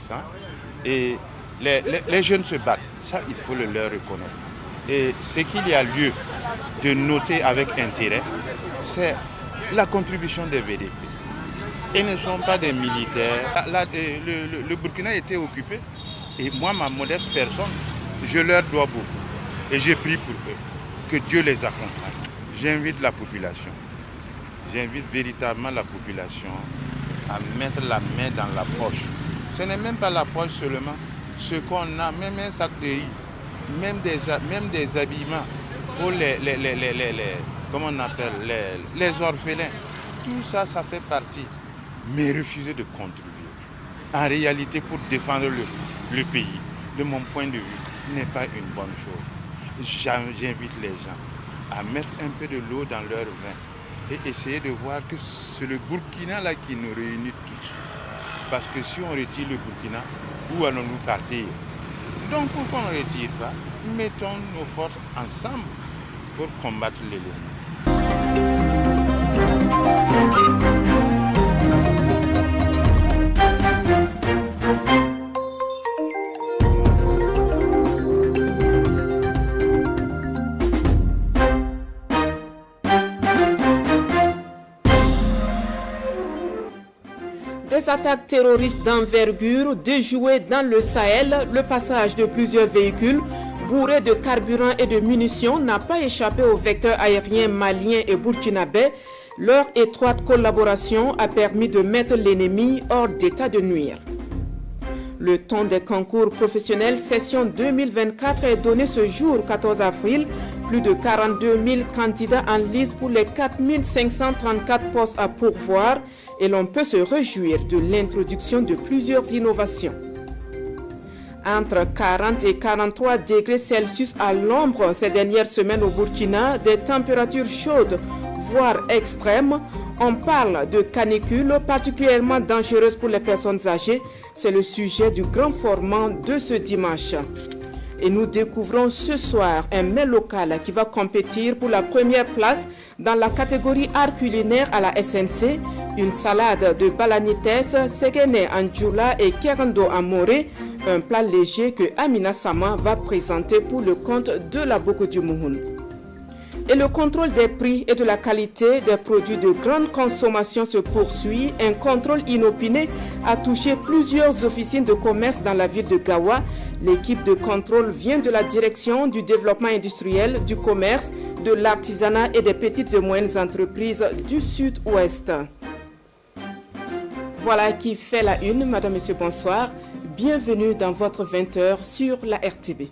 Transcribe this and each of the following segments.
intéressant. Et les jeunes se battent, ça il faut le leur reconnaître. Et ce qu'il y a lieu de noter avec intérêt, c'est la contribution des VDP. Ils ne sont pas des militaires. Là, le Burkina était occupé. Et moi, ma modeste personne, je leur dois beaucoup. Et j'ai prie pour eux. Que Dieu les accompagne. J'invite la population. J'invite véritablement la population à mettre la main dans la poche. Ce n'est même pas la poche seulement. Ce qu'on a, même un sac de riz, même des habillements pour comment on appelle, les orphelins. Tout ça, ça fait partie. Mais refuser de contribuer. En réalité, pour défendre le pays, de mon point de vue, n'est pas une bonne chose. J'invite les gens à mettre un peu de l'eau dans leur vin et essayer de voir que c'est le Burkina là qui nous réunit tous. Parce que si on retire le Burkina, où allons-nous partir? Donc pourquoi on ne retire pas? Mettons nos forces ensemble pour combattre l'ennemi. Des attaques terroristes d'envergure déjouées dans le Sahel, le passage de plusieurs véhicules bourrés de carburant et de munitions n'a pas échappé aux vecteurs aériens maliens et burkinabés. Leur étroite collaboration a permis de mettre l'ennemi hors d'état de nuire. Le temps des concours professionnels session 2024 est donné ce jour 14 avril. Plus de 42 000 candidats en lice pour les 4 534 postes à pourvoir et l'on peut se réjouir de l'introduction de plusieurs innovations. Entre 40 et 43 degrés Celsius à l'ombre ces dernières semaines au Burkina, des températures chaudes, voire extrêmes. On parle de canicule particulièrement dangereuse pour les personnes âgées. C'est le sujet du grand formant de ce dimanche. Et nous découvrons ce soir un mets local qui va compétir pour la première place dans la catégorie art culinaire à la SNC. Une salade de balanites, segene en djoula et kerando en moré. Un plat léger que Amina Sama va présenter pour le compte de la Boko du Mouhoun. Et le contrôle des prix et de la qualité des produits de grande consommation se poursuit. Un contrôle inopiné a touché plusieurs officines de commerce dans la ville de Gawa. L'équipe de contrôle vient de la direction du développement industriel, du commerce, de l'artisanat et des petites et moyennes entreprises du sud-ouest. Voilà qui fait la une. Madame, Monsieur, bonsoir. Bienvenue dans votre 20h sur la RTB.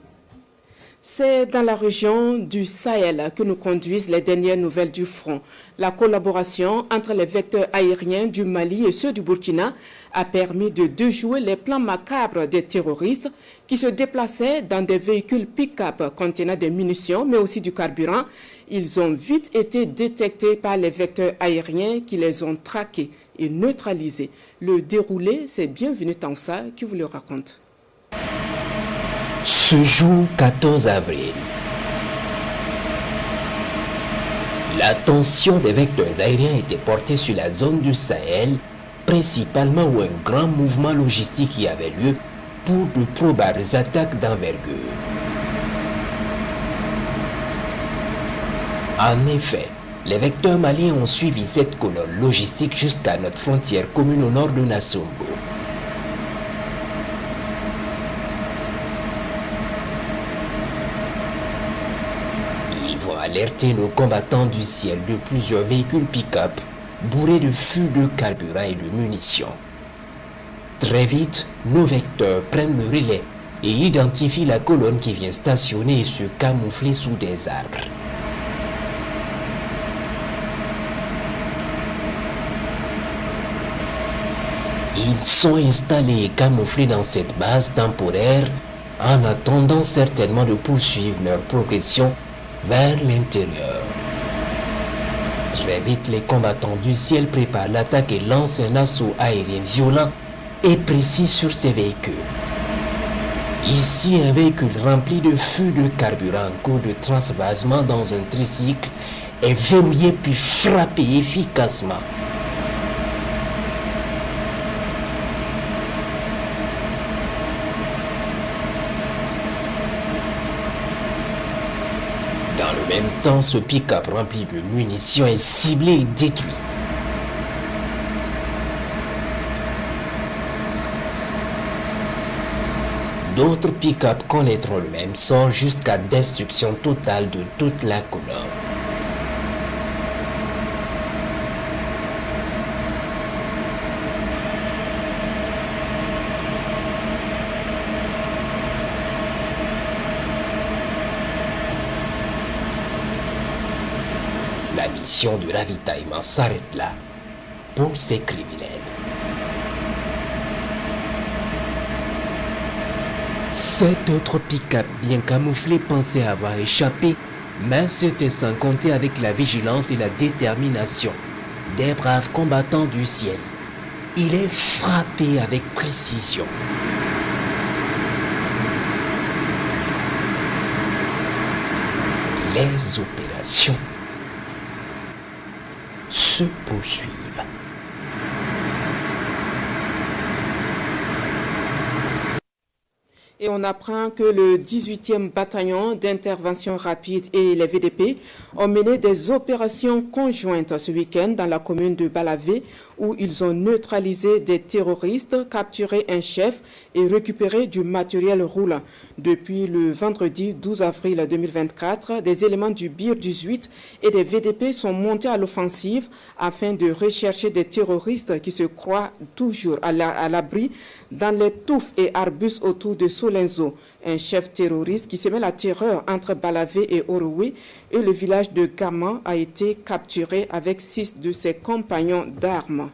C'est dans la région du Sahel que nous conduisent les dernières nouvelles du front. La collaboration entre les vecteurs aériens du Mali et ceux du Burkina a permis de déjouer les plans macabres des terroristes qui se déplaçaient dans des véhicules pick-up contenant des munitions mais aussi du carburant. Ils ont vite été détectés par les vecteurs aériens qui les ont traqués et neutralisés. Le déroulé, c'est Bienvenue Taoussa qui vous le raconte. Ce jour 14 avril, l'attention des vecteurs aériens était portée sur la zone du Sahel, principalement où un grand mouvement logistique y avait lieu pour de probables attaques d'envergure. En effet, les vecteurs maliens ont suivi cette colonne logistique jusqu'à notre frontière commune au nord de Nassombo. Alerter nos combattants du ciel de plusieurs véhicules pick-up bourrés de fûts de carburant et de munitions. Très vite, nos vecteurs prennent le relais et identifient la colonne qui vient stationner et se camoufler sous des arbres. Ils sont installés et camouflés dans cette base temporaire en attendant certainement de poursuivre leur progression vers l'intérieur. Très vite, les combattants du ciel préparent l'attaque et lancent un assaut aérien violent et précis sur ces véhicules. Ici, un véhicule rempli de fûts de carburant en cours de transvasement dans un tricycle est verrouillé puis frappé efficacement. même temps, ce pick-up rempli de munitions est ciblé et détruit. D'autres pick-up connaîtront le même sort jusqu'à destruction totale de toute la colonne. La mission de ravitaillement s'arrête là pour ces criminels. 7 autres pick-up bien camouflés pensaient avoir échappé, mais c'était sans compter avec la vigilance et la détermination des braves combattants du ciel. Il est frappé avec précision. Les opérations se poursuivent. Et on apprend que le 18e bataillon d'intervention rapide et les VDP ont mené des opérations conjointes ce week-end dans la commune de Balavé où ils ont neutralisé des terroristes, capturé un chef et récupéré du matériel roulant. Depuis le vendredi 12 avril 2024, des éléments du BIR 18 et des VDP sont montés à l'offensive afin de rechercher des terroristes qui se croient toujours à l'abri dans les touffes et arbustes autour de Solenzo, un chef terroriste qui semait la terreur entre Balavé et Orowe, et le village de Gama a été capturé avec 6 de ses compagnons d'armes.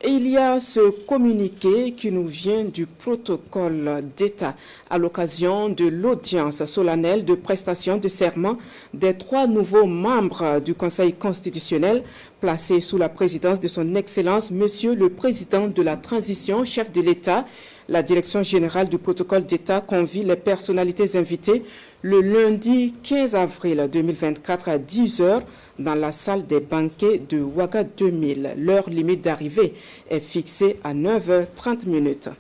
Et il y a ce communiqué qui nous vient du protocole d'État à l'occasion de l'audience solennelle de prestation de serment des 3 nouveaux membres du Conseil constitutionnel placés sous la présidence de son Excellence, Monsieur le Président de la Transition, chef de l'État. La Direction générale du protocole d'État convie les personnalités invitées le lundi 15 avril 2024 à 10 h dans la salle des banquets de Ouaga 2000. L'heure limite d'arrivée est fixée à 9h30.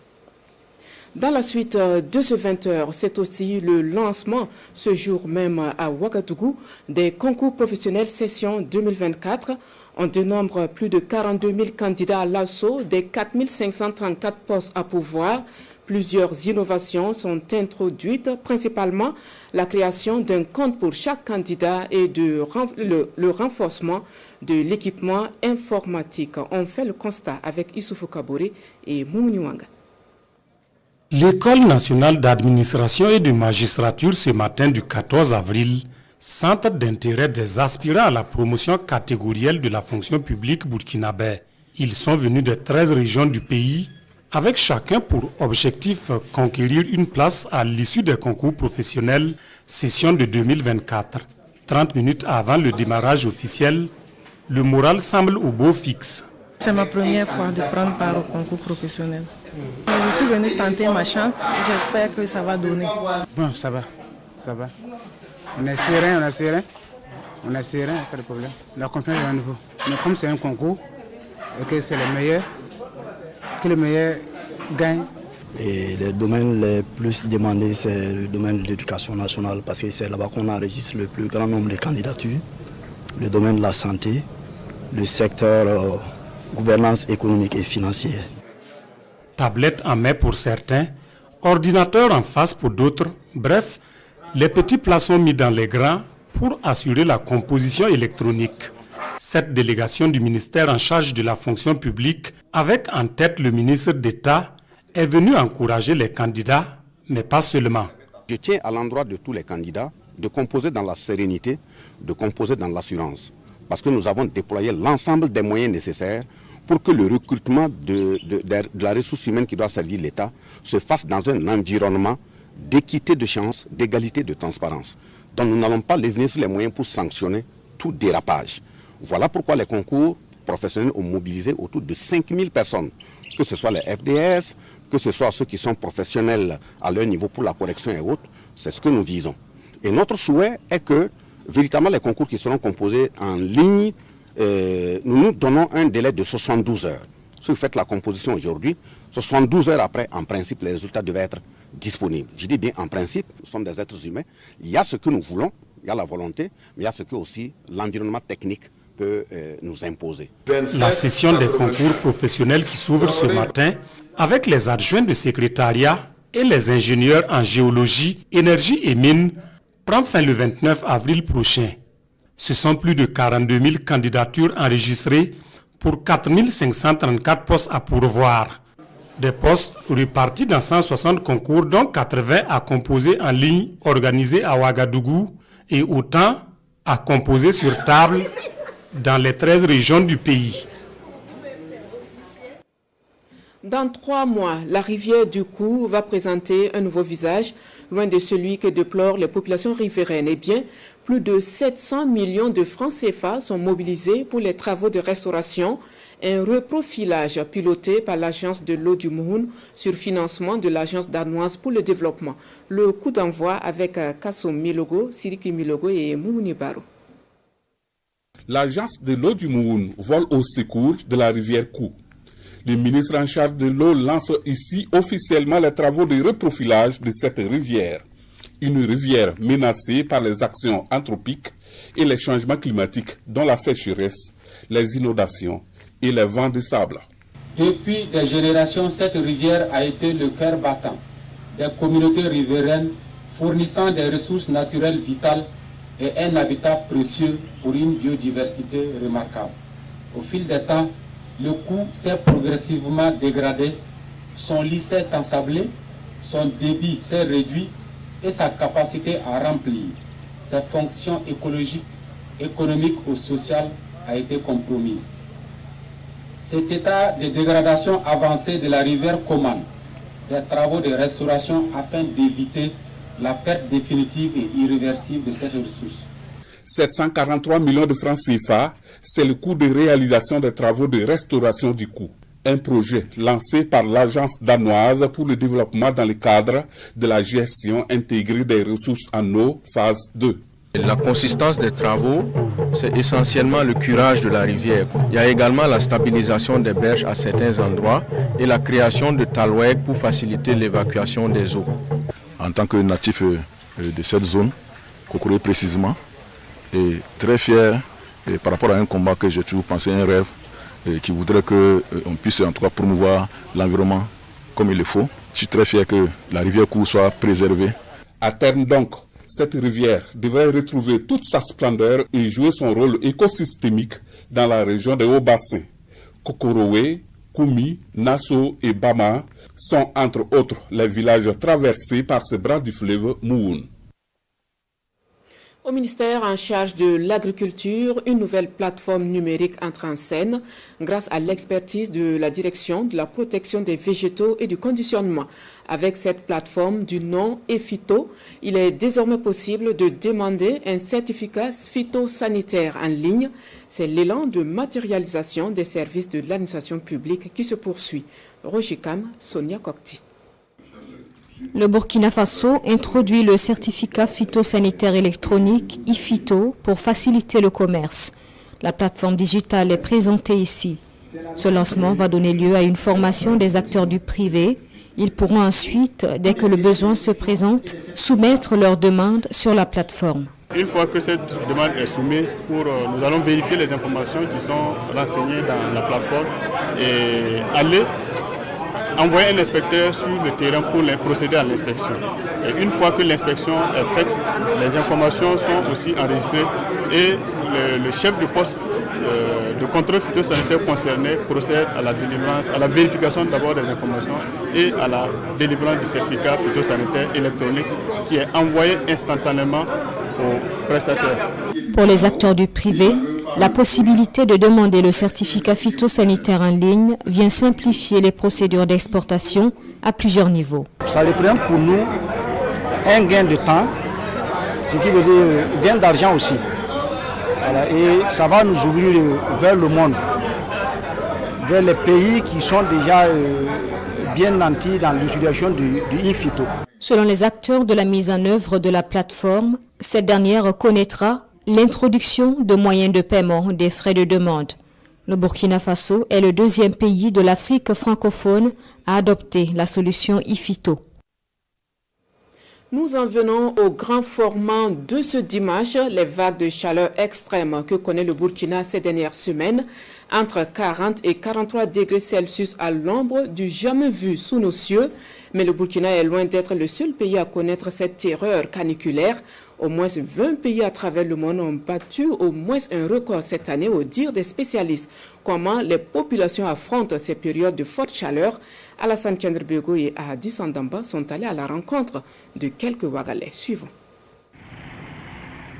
Dans la suite de ce 20h, c'est aussi le lancement ce jour même à Ouagadougou des concours professionnels session 2024. On dénombre plus de 42 000 candidats à l'assaut des 4 534 postes à pourvoir. Plusieurs innovations sont introduites, principalement la création d'un compte pour chaque candidat et le renforcement de l'équipement informatique. On fait le constat avec Issoufou Kabouré et Moumouni Wanga. L'École nationale d'administration et de magistrature ce matin du 14 avril, centre d'intérêt des aspirants à la promotion catégorielle de la fonction publique burkinabé. Ils sont venus de 13 régions du pays, avec chacun pour objectif conquérir une place à l'issue des concours professionnels session de 2024. 30 minutes avant le démarrage officiel, le moral semble au beau fixe. C'est ma première fois de prendre part au concours professionnel. Je suis venu tenter ma chance, j'espère que ça va donner. Bon, ça va. On est serein, pas de problème. La confiance est à nouveau. Mais comme c'est un concours, et que c'est le meilleur gagne. Et les domaines les plus demandés, c'est le domaine de l'éducation nationale, parce que c'est là-bas qu'on enregistre le plus grand nombre de candidatures. Le domaine de la santé, le secteur gouvernance économique et financière. Tablette en main pour certains, ordinateur en face pour d'autres, bref, les petits plats sont mis dans les grands pour assurer la composition électronique. Cette délégation du ministère en charge de la fonction publique, avec en tête le ministre d'État, est venue encourager les candidats, mais pas seulement. Je tiens à l'endroit de tous les candidats de composer dans la sérénité, de composer dans l'assurance, parce que nous avons déployé l'ensemble des moyens nécessaires pour que le recrutement de la ressource humaine qui doit servir l'État se fasse dans un environnement d'équité de chance, d'égalité, de transparence. Donc nous n'allons pas lésiner sur les moyens pour sanctionner tout dérapage. Voilà pourquoi les concours professionnels ont mobilisé autour de 5000 personnes, que ce soit les FDS, que ce soit ceux qui sont professionnels à leur niveau pour la correction et autres, c'est ce que nous visons. Et notre souhait est que, véritablement, les concours qui seront composés en ligne, nous nous donnons un délai de 72 heures. Si vous faites la composition aujourd'hui, 72 heures après, en principe, les résultats devaient être disponibles. Je dis bien en principe, nous sommes des êtres humains. Il y a ce que nous voulons, il y a la volonté, mais il y a ce que aussi l'environnement technique peut nous imposer. La session des concours professionnels qui s'ouvre ce matin avec les adjoints de secrétariat et les ingénieurs en géologie, énergie et mines prend fin le 29 avril prochain. Ce sont plus de 42 000 candidatures enregistrées pour 4 534 postes à pourvoir. Des postes répartis dans 160 concours, dont 80 à composer en ligne organisés à Ouagadougou et autant à composer sur table dans les 13 régions du pays. Dans 3 mois, la rivière du Cou va présenter un nouveau visage, loin de celui que déplorent les populations riveraines. Eh bien, plus de 700 millions de francs CFA sont mobilisés pour les travaux de restauration, un reprofilage piloté par l'agence de l'eau du Mouhoun sur financement de l'agence danoise pour le développement. Le coup d'envoi avec Kassom Milogo, Siriki Milogo et Moumouni Baro. L'agence de l'eau du Mouhoun vole au secours de la rivière Cou. Le ministre en charge de l'eau lance ici officiellement les travaux de reprofilage de cette rivière. Une rivière menacée par les actions anthropiques et les changements climatiques, dont la sécheresse, les inondations et les vents de sable. Depuis des générations, cette rivière a été le cœur battant des communautés riveraines, fournissant des ressources naturelles vitales et un habitat précieux pour une biodiversité remarquable. Au fil des temps, le Cou s'est progressivement dégradé, son lit s'est ensablé, son débit s'est réduit et sa capacité à remplir ses fonctions écologiques, économiques ou sociales a été compromise. Cet état de dégradation avancée de la rivière commande des travaux de restauration afin d'éviter la perte définitive et irréversible de cette ressource. 743 millions de francs CFA, c'est le coût de réalisation des travaux de restauration du Cou. Un projet lancé par l'agence danoise pour le développement dans le cadre de la gestion intégrée des ressources en eau, phase 2. La consistance des travaux, c'est essentiellement le curage de la rivière. Il y a également la stabilisation des berges à certains endroits et la création de talweg pour faciliter l'évacuation des eaux. En tant que natif de cette zone, Kokoro précisément, et très fier par rapport à un combat que j'ai toujours pensé, un rêve, qui voudrait qu'on puisse en tout cas promouvoir l'environnement comme il le faut. Je suis très fier que la rivière Cou soit préservée. À terme donc, cette rivière devrait retrouver toute sa splendeur et jouer son rôle écosystémique dans la région des Hauts-Bassins. Kokorowe, Koumi, Nassau et Bama sont entre autres les villages traversés par ce bras du fleuve Mouhoun. Au ministère en charge de l'agriculture, une nouvelle plateforme numérique entre en scène grâce à l'expertise de la direction de la protection des végétaux et du conditionnement. Avec cette plateforme du nom ePhyto, il est désormais possible de demander un certificat phytosanitaire en ligne. C'est l'élan de matérialisation des services de l'administration publique qui se poursuit. Rojikam, Sonia Kokti. Le Burkina Faso introduit le certificat phytosanitaire électronique ePhyto pour faciliter le commerce. La plateforme digitale est présentée ici. Ce lancement va donner lieu à une formation des acteurs du privé. Ils pourront ensuite, dès que le besoin se présente, soumettre leurs demandes sur la plateforme. Une fois que cette demande est soumise, nous allons vérifier les informations qui sont renseignées dans la plateforme et aller envoyer un inspecteur sur le terrain pour procéder à l'inspection. Et une fois que l'inspection est faite, les informations sont aussi enregistrées et le chef du poste de contrôle phytosanitaire concerné procède à la délivrance, à la vérification d'abord des informations et à la délivrance du certificat phytosanitaire électronique qui est envoyé instantanément aux prestataires. Pour les acteurs du privé, la possibilité de demander le certificat phytosanitaire en ligne vient simplifier les procédures d'exportation à plusieurs niveaux. Ça représente pour nous un gain de temps, ce qui veut dire gain d'argent aussi. Voilà, et ça va nous ouvrir vers le monde, vers les pays qui sont déjà bien nantis dans l'utilisation du ePhyto. Selon les acteurs de la mise en œuvre de la plateforme, cette dernière connaîtra l'introduction de moyens de paiement des frais de demande. Le Burkina Faso est le deuxième pays de l'Afrique francophone à adopter la solution IFITO. Nous en venons au grand format de ce dimanche, les vagues de chaleur extrême que connaît le Burkina ces dernières semaines, entre 40 et 43 degrés Celsius à l'ombre du jamais vu sous nos cieux. Mais le Burkina est loin d'être le seul pays à connaître cette terreur caniculaire. Au moins 20 pays à travers le monde ont battu au moins un record cette année au dire des spécialistes. Comment les populations affrontent ces périodes de forte chaleur? Alassane Kendrbego et Ahadi Sandamba sont allés à la rencontre de quelques Wagalais. Suivons.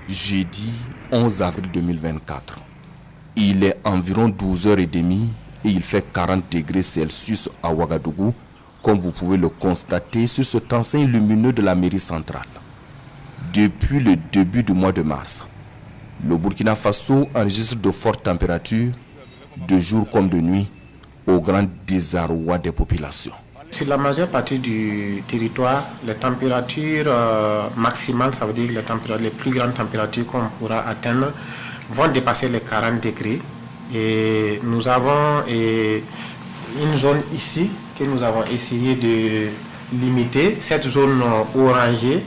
Jeudi 11 avril 2024. Il est environ 12h30 et il fait 40 degrés Celsius à Ouagadougou, comme vous pouvez le constater sur cet enseigne lumineux de la mairie centrale. Depuis le début du mois de mars, le Burkina Faso enregistre de fortes températures, de jour comme de nuit, au grand désarroi des populations. Sur la majeure partie du territoire, les températures maximales, ça veut dire les plus grandes températures qu'on pourra atteindre, vont dépasser les 40 degrés. Et nous avons une zone ici que nous avons essayé de limiter, cette zone orangée.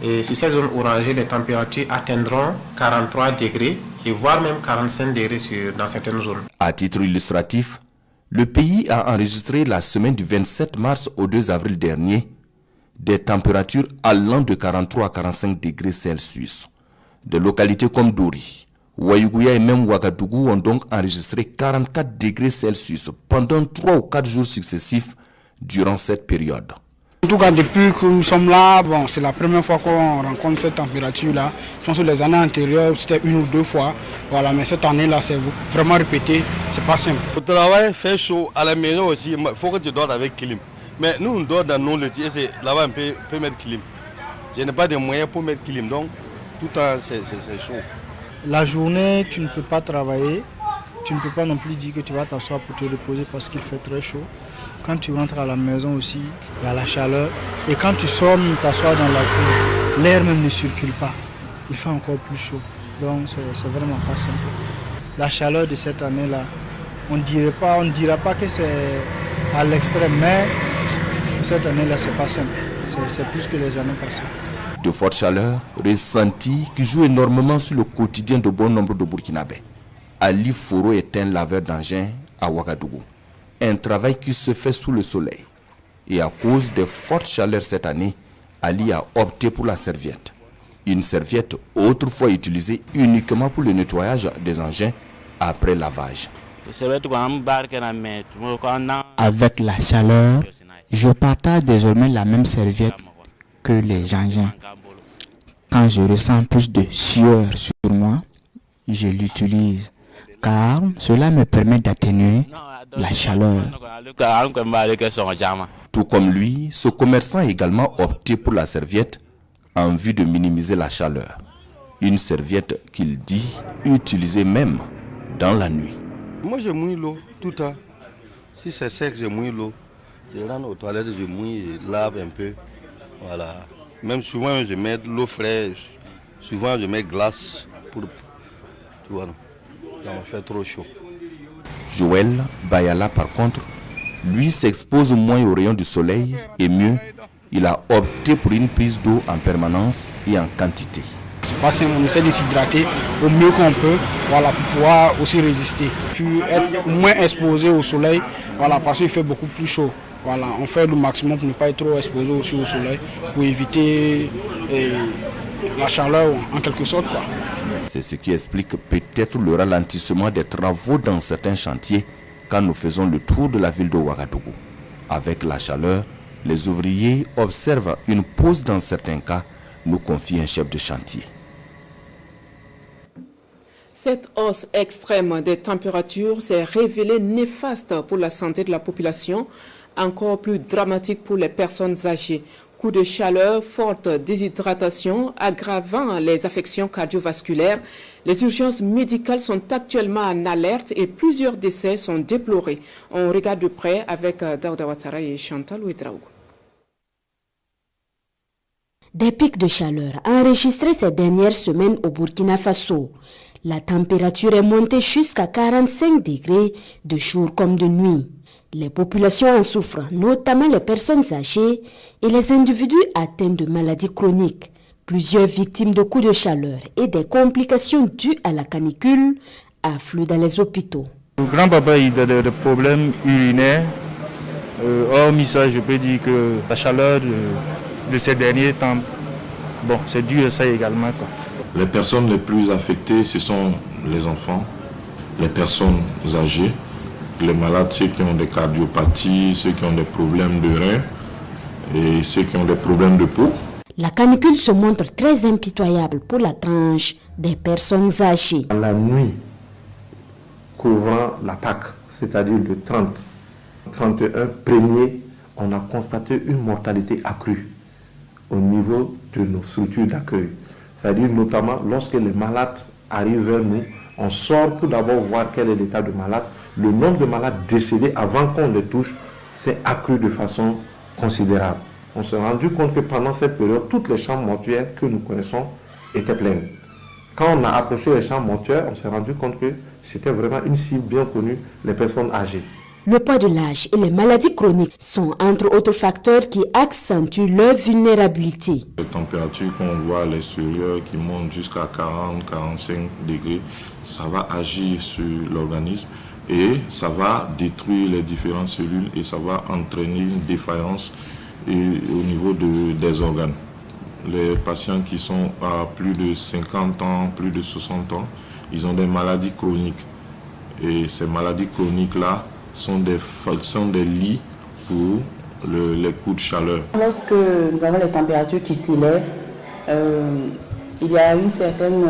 Et sur cette zone orangée, les températures atteindront 43 degrés et voire même 45 degrés dans certaines zones. À titre illustratif, le pays a enregistré la semaine du 27 mars au 2 avril dernier des températures allant de 43 à 45 degrés Celsius. Des localités comme Dori, Ouayougouya et même Ouagadougou ont donc enregistré 44 degrés Celsius pendant 3 ou 4 jours successifs durant cette période. En tout cas, depuis que nous sommes là, bon, c'est la première fois qu'on rencontre cette température-là. Je pense que les années antérieures, c'était 1 ou 2 fois. Voilà, mais cette année-là, c'est vraiment répété. C'est pas simple. Au travail, fait chaud. À la maison aussi, il faut que tu dors avec clim. Mais nous, on dort dans nos lits. Là-bas, on peut mettre clim. Je n'ai pas de moyens pour mettre clim. Donc, tout le temps, c'est chaud. La journée, tu ne peux pas travailler. Tu ne peux pas non plus dire que tu vas t'asseoir pour te reposer parce qu'il fait très chaud. Quand tu rentres à la maison aussi, il y a la chaleur. Et quand tu sors, t'assois dans la cour, l'air même ne circule pas. Il fait encore plus chaud. Donc c'est vraiment pas simple. La chaleur de cette année-là, on ne dira pas que c'est à l'extrême, mais cette année-là, c'est pas simple. C'est plus que les années passées. De fortes chaleurs ressenties qui jouent énormément sur le quotidien de bon nombre de Burkinabés. Ali Foro est un laveur d'engins à Ouagadougou. Un travail qui se fait sous le soleil. Et à cause des fortes chaleurs cette année, Ali a opté pour la serviette. Une serviette autrefois utilisée uniquement pour le nettoyage des engins après lavage. Avec la chaleur, je partage désormais la même serviette que les engins. Quand je ressens plus de sueur sur moi, je l'utilise car cela me permet d'atténuer la chaleur. Tout comme lui, ce commerçant a également opté pour la serviette en vue de minimiser la chaleur. Une serviette qu'il dit utiliser même dans la nuit. Moi je mouille l'eau tout le temps. Si c'est sec, je mouille l'eau. Je rentre aux toilettes, je mouille, je lave un peu. Voilà. Même souvent je mets de l'eau fraîche. Souvent je mets glace pour... Tu vois, non, il fait trop chaud. Joël Bayala, par contre, lui s'expose moins aux rayons du soleil et mieux, il a opté pour une prise d'eau en permanence et en quantité. C'est pas simple, on essaie de s'hydrater au mieux qu'on peut, voilà, pour pouvoir aussi résister. Puis être moins exposé au soleil, voilà, parce qu'il fait beaucoup plus chaud. Voilà, on fait le maximum pour ne pas être trop exposé aussi au soleil, pour éviter la chaleur en quelque sorte, quoi. C'est ce qui explique peut-être le ralentissement des travaux dans certains chantiers quand nous faisons le tour de la ville de Ouagadougou. Avec la chaleur, les ouvriers observent une pause dans certains cas, nous confie un chef de chantier. Cette hausse extrême des températures s'est révélée néfaste pour la santé de la population, encore plus dramatique pour les personnes âgées. Coups de chaleur, forte déshydratation, aggravant les affections cardiovasculaires. Les urgences médicales sont actuellement en alerte et plusieurs décès sont déplorés. On regarde de près avec Daouda Ouattara et Chantal Ouedraogo. Des pics de chaleur enregistrés ces dernières semaines au Burkina Faso. La température est montée jusqu'à 45 degrés de jour comme de nuit. Les populations en souffrent, notamment les personnes âgées et les individus atteints de maladies chroniques. Plusieurs victimes de coups de chaleur et des complications dues à la canicule affluent dans les hôpitaux. Le grand-papa il a des problèmes urinaires. Hormis ça, je peux dire que la chaleur de ces derniers temps, bon, c'est dû à ça également, quoi. Les personnes les plus affectées, ce sont les enfants, les personnes âgées, les malades, ceux qui ont des cardiopathies, ceux qui ont des problèmes de reins et ceux qui ont des problèmes de peau. La canicule se montre très impitoyable pour la tranche des personnes âgées. La nuit couvrant la Pâque, c'est-à-dire le 31 premier, on a constaté une mortalité accrue au niveau de nos structures d'accueil. C'est-à-dire notamment lorsque les malades arrivent vers nous, on sort pour d'abord voir quel est l'état de malade. Le nombre de malades décédés avant qu'on les touche s'est accru de façon considérable. On s'est rendu compte que pendant cette période, toutes les chambres mortuaires que nous connaissons étaient pleines. Quand on a approché les chambres mortuaires, on s'est rendu compte que c'était vraiment une cible bien connue, les personnes âgées. Le poids de l'âge et les maladies chroniques sont entre autres facteurs qui accentuent leur vulnérabilité. Les températures qu'on voit à l'extérieur qui montent jusqu'à 40-45 degrés, ça va agir sur l'organisme et ça va détruire les différentes cellules et ça va entraîner une défaillance au niveau des organes. Les patients qui sont à plus de 50 ans, plus de 60 ans, ils ont des maladies chroniques. Et ces maladies chroniques-là sont des lits pour les coups de chaleur. Lorsque nous avons les températures qui s'élèvent, il y a une certaine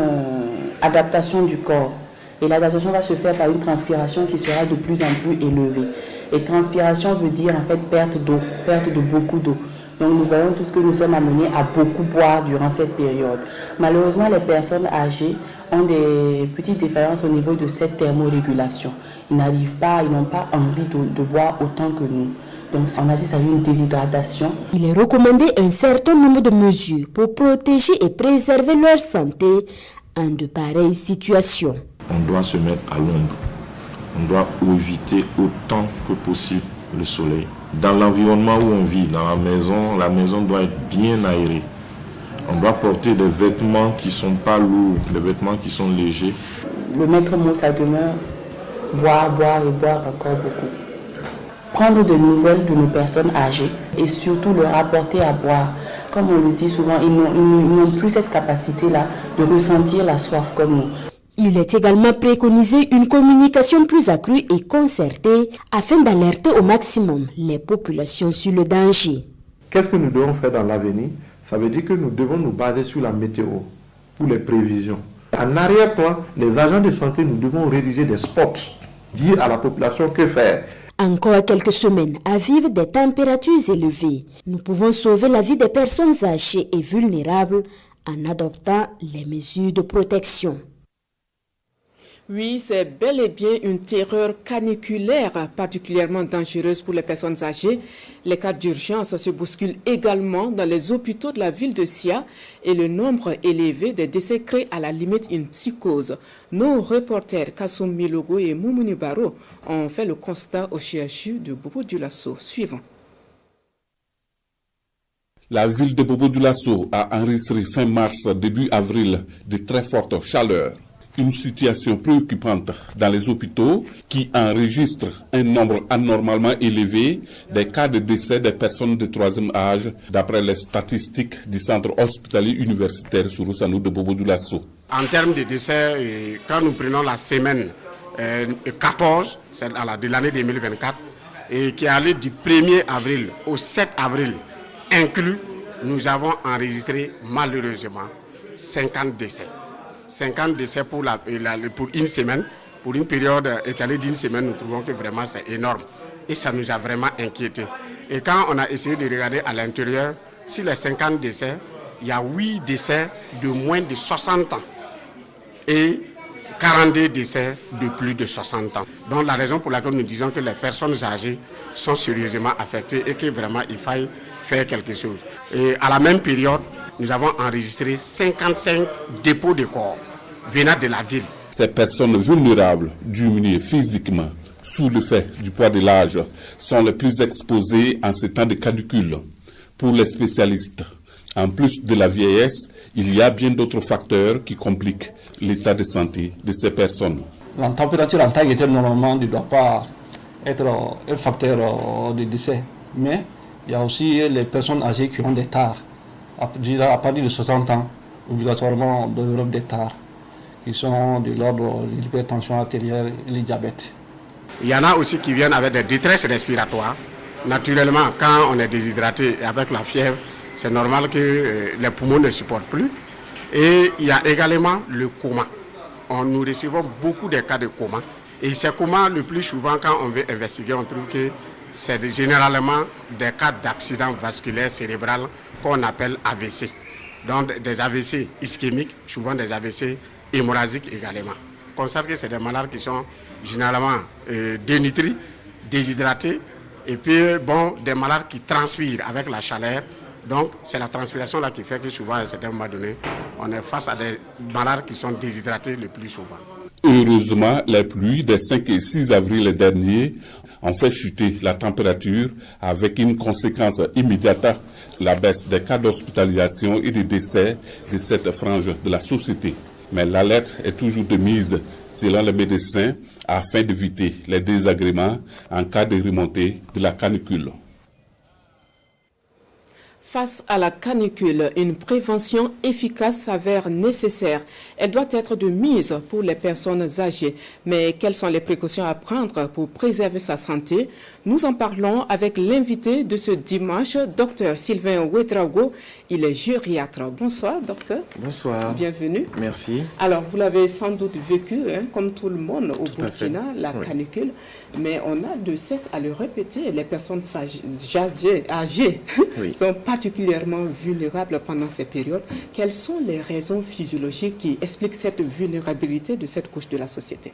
adaptation du corps. Et l'adaptation va se faire par une transpiration qui sera de plus en plus élevée. Et transpiration veut dire en fait perte d'eau, perte de beaucoup d'eau. Donc nous voyons tout ce que nous sommes amenés à beaucoup boire durant cette période. Malheureusement, les personnes âgées ont des petites défaillances au niveau de cette thermorégulation. Ils n'arrivent pas, ils n'ont pas envie de boire autant que nous. Donc on assiste à une déshydratation. Il est recommandé un certain nombre de mesures pour protéger et préserver leur santé en de pareilles situations. On doit se mettre à l'ombre. On doit éviter autant que possible le soleil. Dans l'environnement où on vit, dans la maison doit être bien aérée. On doit porter des vêtements qui ne sont pas lourds, des vêtements qui sont légers. Le maître mot, ça demeure boire, boire et boire encore beaucoup. Prendre de nouvelles de nos personnes âgées et surtout leur apporter à boire. Comme on le dit souvent, ils n'ont plus cette capacité-là de ressentir la soif comme nous. Il est également préconisé une communication plus accrue et concertée afin d'alerter au maximum les populations sur le danger. Qu'est-ce que nous devons faire dans l'avenir? Ça veut dire que nous devons nous baser sur la météo pour les prévisions. En arrière-plan, les agents de santé, nous devons rédiger des spots, dire à la population que faire. Encore quelques semaines à vivre des températures élevées. Nous pouvons sauver la vie des personnes âgées et vulnérables en adoptant les mesures de protection. Oui, c'est bel et bien une terreur caniculaire particulièrement dangereuse pour les personnes âgées. Les cas d'urgence se bousculent également dans les hôpitaux de la ville de Sia et le nombre élevé des décès crée à la limite une psychose. Nos reporters Kassoum Milogo et Moumouni Baro ont fait le constat au CHU de Bobo-Dioulasso. Suivant. La ville de Bobo-Dioulasso a enregistré fin mars, début avril de très fortes chaleurs. Une situation préoccupante dans les hôpitaux qui enregistrent un nombre anormalement élevé des cas de décès des personnes de troisième âge d'après les statistiques du centre hospitalier universitaire Sourousanou de Bobo-Dioulasso. En termes de décès, quand nous prenons la semaine 14, c'est de l'année 2024, et qui est allée du 1er avril au 7 avril inclus, nous avons enregistré malheureusement 50 décès. 50 décès pour une semaine, pour une période étalée d'une semaine, nous trouvons que vraiment c'est énorme. Et ça nous a vraiment inquiétés. Et quand on a essayé de regarder à l'intérieur, sur les 50 décès, il y a 8 décès de moins de 60 ans et 42 décès de plus de 60 ans. Donc la raison pour laquelle nous disons que les personnes âgées sont sérieusement affectées et que vraiment il faille faire quelque chose. Et à la même période, nous avons enregistré 55 dépôts de corps venant de la ville. Ces personnes vulnérables, diminuées physiquement, sous le fait du poids de l'âge, sont les plus exposées en ces temps de canicule. Pour les spécialistes, en plus de la vieillesse, il y a bien d'autres facteurs qui compliquent l'état de santé de ces personnes. La température en tant que telle, normalement, ne doit pas être un facteur de décès. Mais il y a aussi les personnes âgées qui ont des tares. À partir de 60 ans, obligatoirement, de l'Europe des tares, qui sont de l'ordre de l'hypertension artérielle et le diabète. Il y en a aussi qui viennent avec des détresses respiratoires. Naturellement, quand on est déshydraté avec la fièvre, c'est normal que les poumons ne supportent plus. Et il y a également le coma. Nous recevons beaucoup de cas de coma. Et ces comas, le plus souvent, quand on veut investiguer, on trouve que c'est généralement des cas d'accident vasculaire cérébral qu'on appelle AVC. Donc des AVC ischémiques, souvent des AVC hémorragiques également. On constate que c'est des malades qui sont généralement dénutris, déshydratés, et puis des malades qui transpirent avec la chaleur. Donc c'est la transpiration là qui fait que souvent à un certain moment donné, on est face à des malades qui sont déshydratés le plus souvent. Heureusement, les pluies des 5 et 6 avril dernier ont fait chuter la température avec une conséquence immédiate, la baisse des cas d'hospitalisation et de décès de cette frange de la société. Mais l'alerte est toujours de mise, selon les médecins, afin d'éviter les désagréments en cas de remontée de la canicule. Face à la canicule, une prévention efficace s'avère nécessaire. Elle doit être de mise pour les personnes âgées. Mais quelles sont les précautions à prendre pour préserver sa santé? Nous en parlons avec l'invité de ce dimanche, Dr Sylvain Ouedraogo. Il est gériatre. Bonsoir, docteur. Bonsoir. Bienvenue. Merci. Alors, vous l'avez sans doute vécu, comme tout le monde au Burkina, la canicule. Mais on a de cesse à le répéter. Les personnes âgées sont particulièrement vulnérables pendant ces périodes. Quelles sont les raisons physiologiques qui expliquent cette vulnérabilité de cette couche de la société?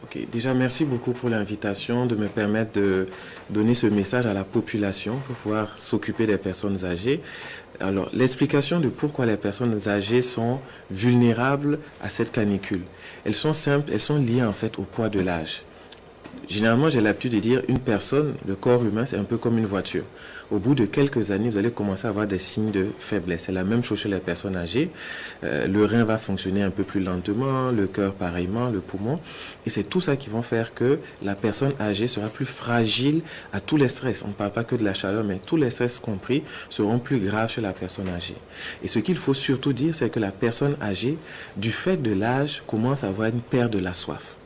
Ok, déjà merci beaucoup pour l'invitation de me permettre de donner ce message à la population pour pouvoir s'occuper des personnes âgées. Alors, l'explication de pourquoi les personnes âgées sont vulnérables à cette canicule, elles sont simples, elles sont liées en fait au poids de l'âge. Généralement, j'ai l'habitude de dire une personne, le corps humain, c'est un peu comme une voiture. Au bout de quelques années, vous allez commencer à avoir des signes de faiblesse. C'est la même chose chez les personnes âgées. Le rein va fonctionner un peu plus lentement, le cœur pareillement, le poumon. Et c'est tout ça qui va faire que la personne âgée sera plus fragile à tous les stress. On ne parle pas que de la chaleur, mais tous les stress compris seront plus graves chez la personne âgée. Et ce qu'il faut surtout dire, c'est que la personne âgée, du fait de l'âge, commence à avoir une perte de la soif.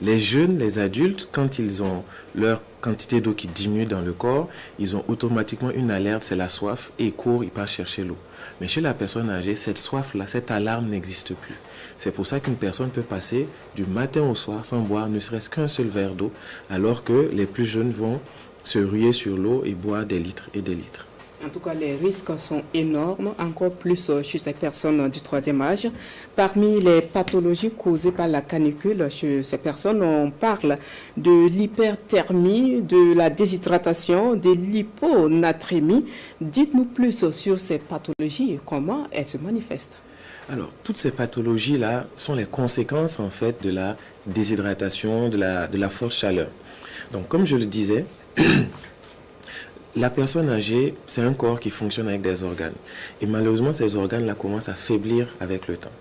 Les jeunes, les adultes, quand ils ont leur quantité d'eau qui diminue dans le corps, ils ont automatiquement une alerte, c'est la soif, et ils courent, ils partent chercher l'eau. Mais chez la personne âgée, cette soif-là, cette alarme n'existe plus. C'est pour ça qu'une personne peut passer du matin au soir sans boire ne serait-ce qu'un seul verre d'eau, alors que les plus jeunes vont se ruer sur l'eau et boire des litres et des litres. En tout cas, les risques sont énormes, encore plus chez ces personnes du troisième âge. Parmi les pathologies causées par la canicule chez ces personnes, on parle de l'hyperthermie, de la déshydratation, de l'hyponatrémie. Dites-nous plus sur ces pathologies et comment elles se manifestent. Alors, toutes ces pathologies-là sont les conséquences en fait de la déshydratation, de la forte chaleur. Donc, comme je le disais, la personne âgée, c'est un corps qui fonctionne avec des organes. Et malheureusement, ces organes-là commencent à faiblir avec le temps.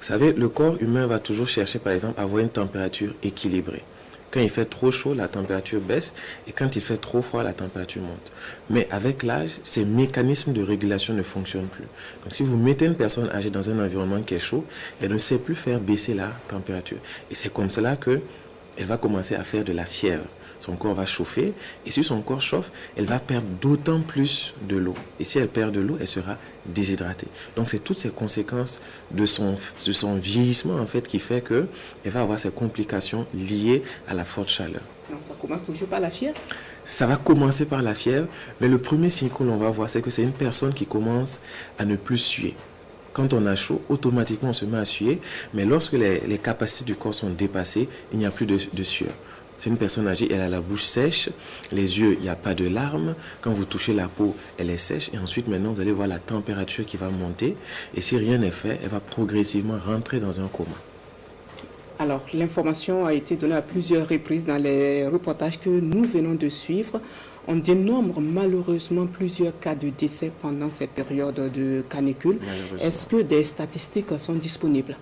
Vous savez, le corps humain va toujours chercher, par exemple, à avoir une température équilibrée. Quand il fait trop chaud, la température baisse. Et quand il fait trop froid, la température monte. Mais avec l'âge, ces mécanismes de régulation ne fonctionnent plus. Donc si vous mettez une personne âgée dans un environnement qui est chaud, elle ne sait plus faire baisser la température. Et c'est comme cela qu'elle va commencer à faire de la fièvre. Son corps va chauffer, et si son corps chauffe, elle va perdre d'autant plus de l'eau. Et si elle perd de l'eau, elle sera déshydratée. Donc c'est toutes ces conséquences de son vieillissement en fait qui fait qu'elle va avoir ces complications liées à la forte chaleur. Donc ça commence toujours par la fièvre? Ça va commencer par la fièvre, mais le premier signe que l'on va voir, c'est que c'est une personne qui commence à ne plus suer. Quand on a chaud, automatiquement on se met à suer, mais lorsque les capacités du corps sont dépassées, il n'y a plus de sueur. C'est une personne âgée, elle a la bouche sèche, les yeux, il n'y a pas de larmes. Quand vous touchez la peau, elle est sèche. Et ensuite, maintenant, vous allez voir la température qui va monter. Et si rien n'est fait, elle va progressivement rentrer dans un coma. Alors, l'information a été donnée à plusieurs reprises dans les reportages que nous venons de suivre. On dénombre malheureusement plusieurs cas de décès pendant ces périodes de canicule. Est-ce que des statistiques sont disponibles?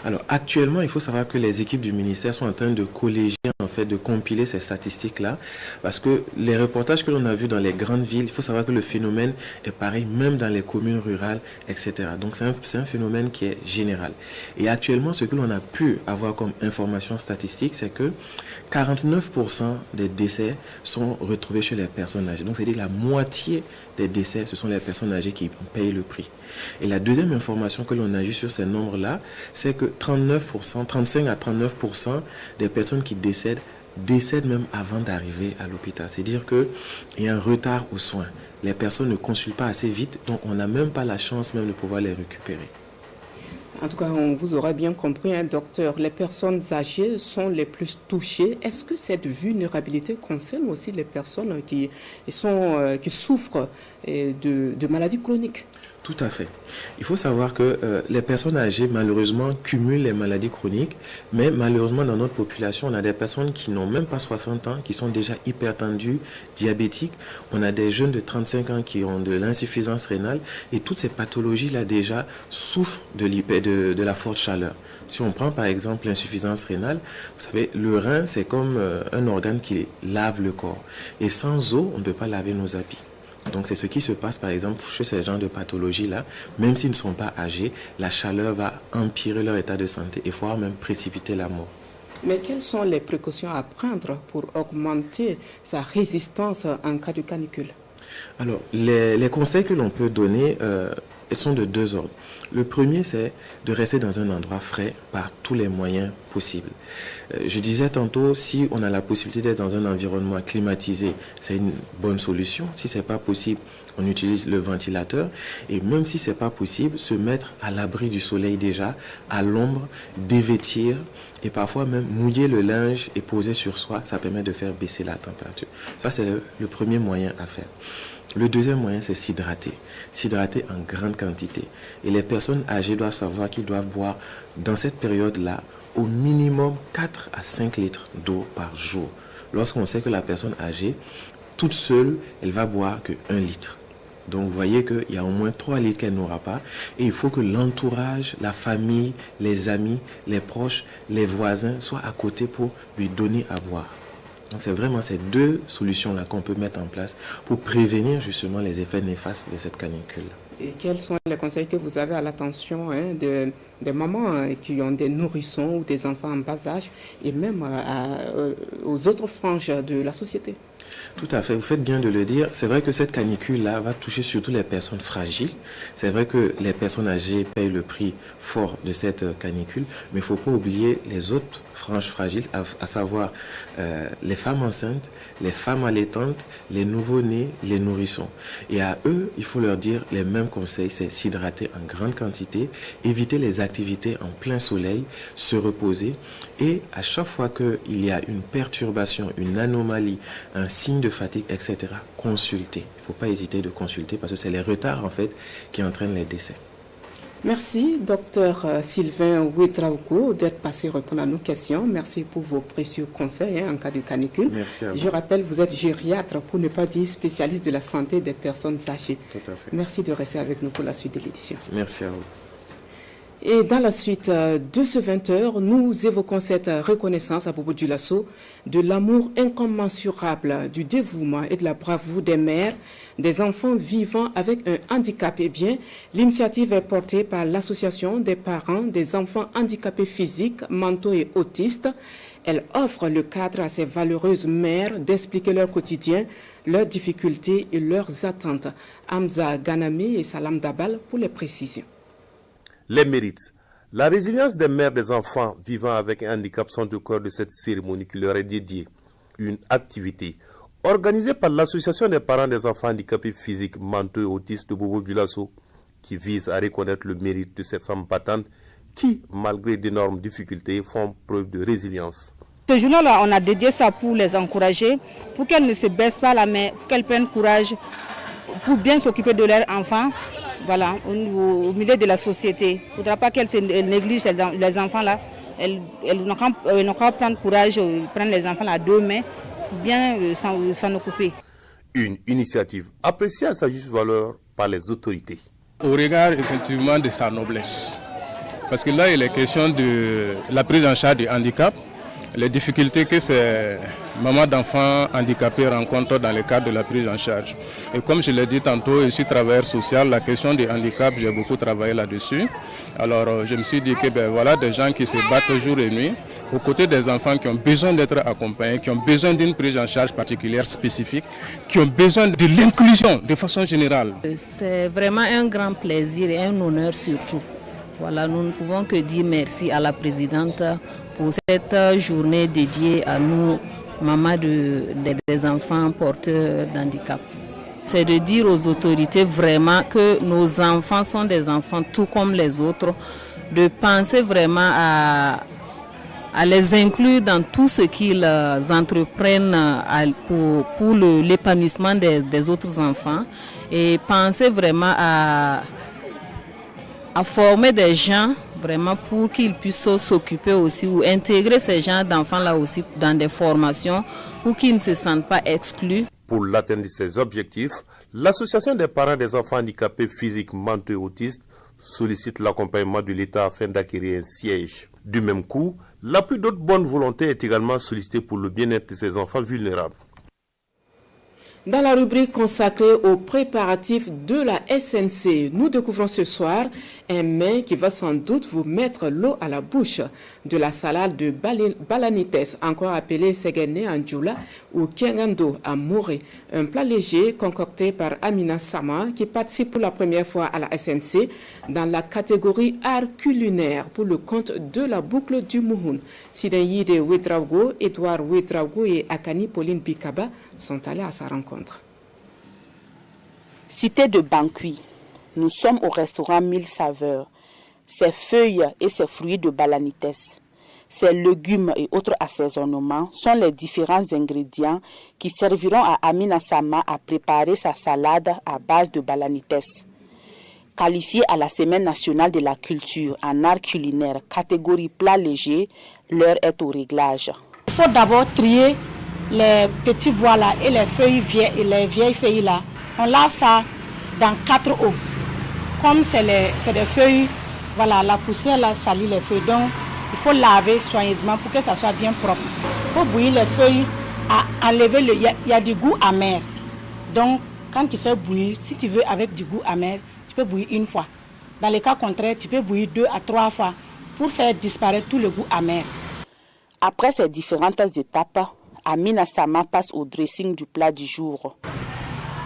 Alors actuellement, il faut savoir que les équipes du ministère sont en train de colléger, en fait, de compiler ces statistiques-là, parce que les reportages que l'on a vus dans les grandes villes, il faut savoir que le phénomène est pareil même dans les communes rurales, etc. Donc c'est un phénomène qui est général. Et actuellement, ce que l'on a pu avoir comme information statistique, c'est que 49% des décès sont retrouvés chez les personnes âgées. Donc c'est-à-dire que la moitié des décès, ce sont les personnes âgées qui payent le prix. Et la deuxième information que l'on a eue sur ces nombres-là, c'est que 35 à 39% des personnes qui décèdent même avant d'arriver à l'hôpital. C'est-à-dire qu'il y a un retard aux soins. Les personnes ne consultent pas assez vite, donc on n'a même pas la chance même de pouvoir les récupérer. En tout cas, on vous aura bien compris, hein, docteur, les personnes âgées sont les plus touchées. Est-ce que cette vulnérabilité concerne aussi les personnes qui souffrent de maladies chroniques? Tout à fait. Il faut savoir que les personnes âgées, malheureusement, cumulent les maladies chroniques, mais malheureusement, dans notre population, on a des personnes qui n'ont même pas 60 ans, qui sont déjà hypertendues, diabétiques. On a des jeunes de 35 ans qui ont de l'insuffisance rénale, et toutes ces pathologies-là déjà souffrent de la forte chaleur. Si on prend par exemple l'insuffisance rénale, vous savez, le rein, c'est comme un organe qui lave le corps. Et sans eau, on ne peut pas laver nos habits. Donc c'est ce qui se passe par exemple chez ces gens de pathologie-là. Même s'ils ne sont pas âgés, la chaleur va empirer leur état de santé et voire même précipiter la mort. Mais quelles sont les précautions à prendre pour augmenter sa résistance en cas de canicule? Alors, les conseils que l'on peut donner sont de deux ordres. Le premier, c'est de rester dans un endroit frais par tous les moyens possibles. Je disais tantôt, si on a la possibilité d'être dans un environnement climatisé, c'est une bonne solution. Si ce n'est pas possible, on utilise le ventilateur. Et même si ce n'est pas possible, se mettre à l'abri du soleil déjà, à l'ombre, dévêtir et parfois même mouiller le linge et poser sur soi, ça permet de faire baisser la température. Ça, c'est le premier moyen à faire. Le deuxième moyen, c'est s'hydrater. S'hydrater en grande quantité. Et les personnes âgées doivent savoir qu'ils doivent boire dans cette période-là au minimum 4 à 5 litres d'eau par jour. Lorsqu'on sait que la personne âgée, toute seule, elle va boire que 1 litre. Donc vous voyez qu'il y a au moins 3 litres qu'elle n'aura pas. Et il faut que l'entourage, la famille, les amis, les proches, les voisins soient à côté pour lui donner à boire. Donc c'est vraiment ces deux solutions-là qu'on peut mettre en place pour prévenir justement les effets néfastes de cette canicule. Et quels sont les conseils que vous avez à l'attention des mamans qui ont des nourrissons ou des enfants en bas âge et même aux autres franges de la société? Tout à fait, vous faites bien de le dire. C'est vrai que cette canicule-là va toucher surtout les personnes fragiles. C'est vrai que les personnes âgées payent le prix fort de cette canicule, mais il ne faut pas oublier les autres franges fragiles, à savoir les femmes enceintes, les femmes allaitantes, les nouveau-nés, les nourrissons. Et à eux, il faut leur dire les mêmes conseils, c'est s'hydrater en grande quantité, éviter les activités en plein soleil, se reposer. Et à chaque fois qu'il y a une perturbation, une anomalie, un signe de fatigue, etc., consulter. Il ne faut pas hésiter de consulter parce que c'est les retards en fait qui entraînent les décès. Merci, docteur Sylvain Ouedraogo, d'être passé répondre à nos questions. Merci pour vos précieux conseils en cas de canicule. Merci à vous. Je rappelle, vous êtes gériatre, pour ne pas dire spécialiste de la santé des personnes âgées. Tout à fait. Merci de rester avec nous pour la suite de l'édition. Merci à vous. Et dans la suite de ce 20h, nous évoquons cette reconnaissance à Bobo Dioulasso de l'amour incommensurable, du dévouement et de la bravoure des mères, des enfants vivant avec un handicap. Eh bien, l'initiative est portée par l'association des parents des enfants handicapés physiques, mentaux et autistes. Elle offre le cadre à ces valeureuses mères d'expliquer leur quotidien, leurs difficultés et leurs attentes. Hamza Ganami et Salam Dabal pour les précisions. Les mérites. La résilience des mères des enfants vivant avec un handicap sont au cœur de cette cérémonie qui leur est dédiée. Une activité organisée par l'association des parents des enfants handicapés physiques, mentaux et autistes de Bobo Dioulasso qui vise à reconnaître le mérite de ces femmes battantes qui, malgré d'énormes difficultés, font preuve de résilience. Ce journal-là, on a dédié ça pour les encourager, pour qu'elles ne se baissent pas la main, pour qu'elles prennent courage, pour bien s'occuper de leurs enfants. Voilà, au milieu de la société. Il ne faudra pas qu'elles négligent les enfants là. elles n'ont qu'à prendre courage, prendre les enfants à deux mains, bien s'en occuper. Une initiative appréciée à sa juste valeur par les autorités. Au regard effectivement de sa noblesse, parce que là il est question de la prise en charge du handicap, les difficultés que ces mamans d'enfants handicapés rencontrent dans le cadre de la prise en charge. Et comme je l'ai dit tantôt, je suis travailleur social, la question du handicap, j'ai beaucoup travaillé là-dessus. Alors je me suis dit que voilà des gens qui se battent jour et nuit aux côtés des enfants qui ont besoin d'être accompagnés, qui ont besoin d'une prise en charge particulière spécifique, qui ont besoin de l'inclusion de façon générale. C'est vraiment un grand plaisir et un honneur surtout. Voilà, nous ne pouvons que dire merci à la présidente pour cette journée dédiée à nous, mamans des enfants porteurs d'handicap. C'est de dire aux autorités vraiment que nos enfants sont des enfants tout comme les autres, de penser vraiment à les inclure dans tout ce qu'ils entreprennent pour l'épanouissement des autres enfants et penser vraiment à former des gens vraiment pour qu'ils puissent s'occuper aussi ou intégrer ces gens d'enfants-là aussi dans des formations pour qu'ils ne se sentent pas exclus. Pour l'atteinte de ces objectifs, l'Association des parents des enfants handicapés physiques, mentaux et autistes sollicite l'accompagnement de l'État afin d'acquérir un siège. Du même coup, l'appui d'autres bonnes volontés est également sollicité pour le bien-être de ces enfants vulnérables. Dans la rubrique consacrée aux préparatifs de la SNC, nous découvrons ce soir un mets qui va sans doute vous mettre l'eau à la bouche, de la salade de balanites, encore appelée segene en djoula ou kiengando à Moré, un plat léger concocté par Amina Sama qui participe pour la première fois à la SNC dans la catégorie art culinaire pour le compte de la boucle du Mouhoun. Sidenyi Ouedraogo, Edouard Ouedraogo et Akani Pauline Bikaba sont allés à sa rencontre. Cité de Bankui, nous sommes au restaurant 1000 saveurs. Ses feuilles et ses fruits de balanites, ses légumes et autres assaisonnements sont les différents ingrédients qui serviront à Amina Sama à préparer sa salade à base de balanites. Qualifiée à la Semaine nationale de la culture en art culinaire, catégorie plat léger, l'heure est au réglage. Il faut d'abord trier les petits bois là et les feuilles vieilles et les vieilles feuilles là. On lave ça dans 4 eaux. Comme c'est des feuilles, voilà, la poussière là salit les feuilles. Donc il faut laver soigneusement pour que ça soit bien propre. Il faut bouillir les feuilles à enlever il y a du goût amer. Donc quand tu fais bouillir, si tu veux avec du goût amer, tu peux bouillir une fois. Dans les cas contraires, tu peux bouillir 2 à 3 fois pour faire disparaître tout le goût amer. Après ces différentes étapes, Amina Sama passe au dressing du plat du jour.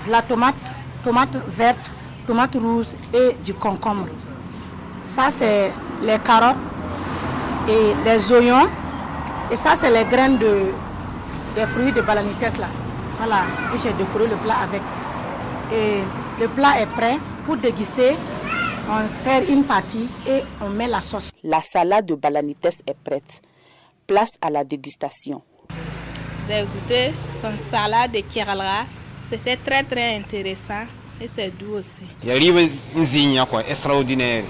De la tomate, tomate verte, tomate rouge et du concombre. Ça c'est les carottes et les oignons. Et ça c'est les graines des fruits de balanites là. Voilà, et j'ai décoré le plat avec. Et le plat est prêt pour déguster. On sert une partie et on met la sauce. La salade de balanites est prête. Place à la dégustation. J'ai goûté son salade de kiralra. C'était très très intéressant et c'est doux aussi. Il arrive une zigna quoi, extraordinaire.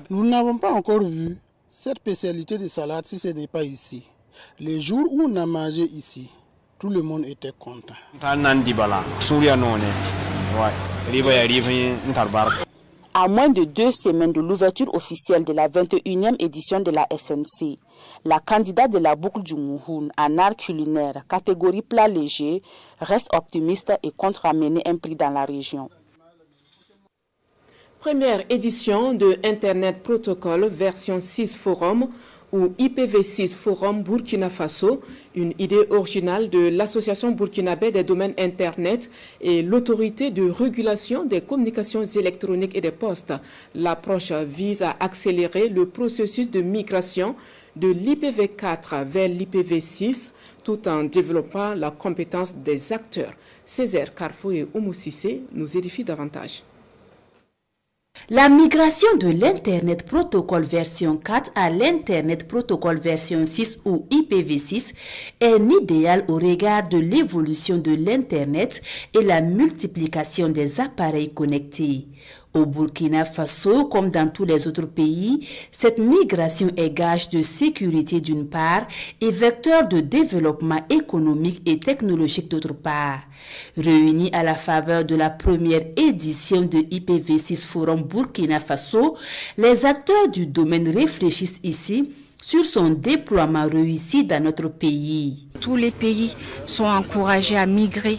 Nous n'avons pas encore vu cette spécialité de salade si ce n'est pas ici. Les jours où on a mangé ici, tout le monde était content. À moins de 2 semaines de l'ouverture officielle de la 21e édition de la SNC, la candidate de la boucle du Mouhoun en art culinaire, catégorie plat léger, reste optimiste et compte ramener un prix dans la région. Première édition de Internet Protocol version 6 Forum ou IPv6 Forum Burkina Faso, une idée originale de l'Association burkinabé des domaines Internet et l'autorité de régulation des communications électroniques et des postes. L'approche vise à accélérer le processus de migration de l'IPv4 vers l'IPv6 tout en développant la compétence des acteurs. Césaire Carrefour et Oumou Sissé nous édifient davantage. La migration de l'Internet Protocol version 4 à l'Internet Protocol version 6 ou IPv6 est un idéal au regard de l'évolution de l'Internet et la multiplication des appareils connectés. Au Burkina Faso, comme dans tous les autres pays, cette migration est gage de sécurité d'une part et vecteur de développement économique et technologique d'autre part. Réunis à la faveur de la première édition de IPv6 Forum Burkina Faso, les acteurs du domaine réfléchissent ici sur son déploiement réussi dans notre pays. Tous les pays sont encouragés à migrer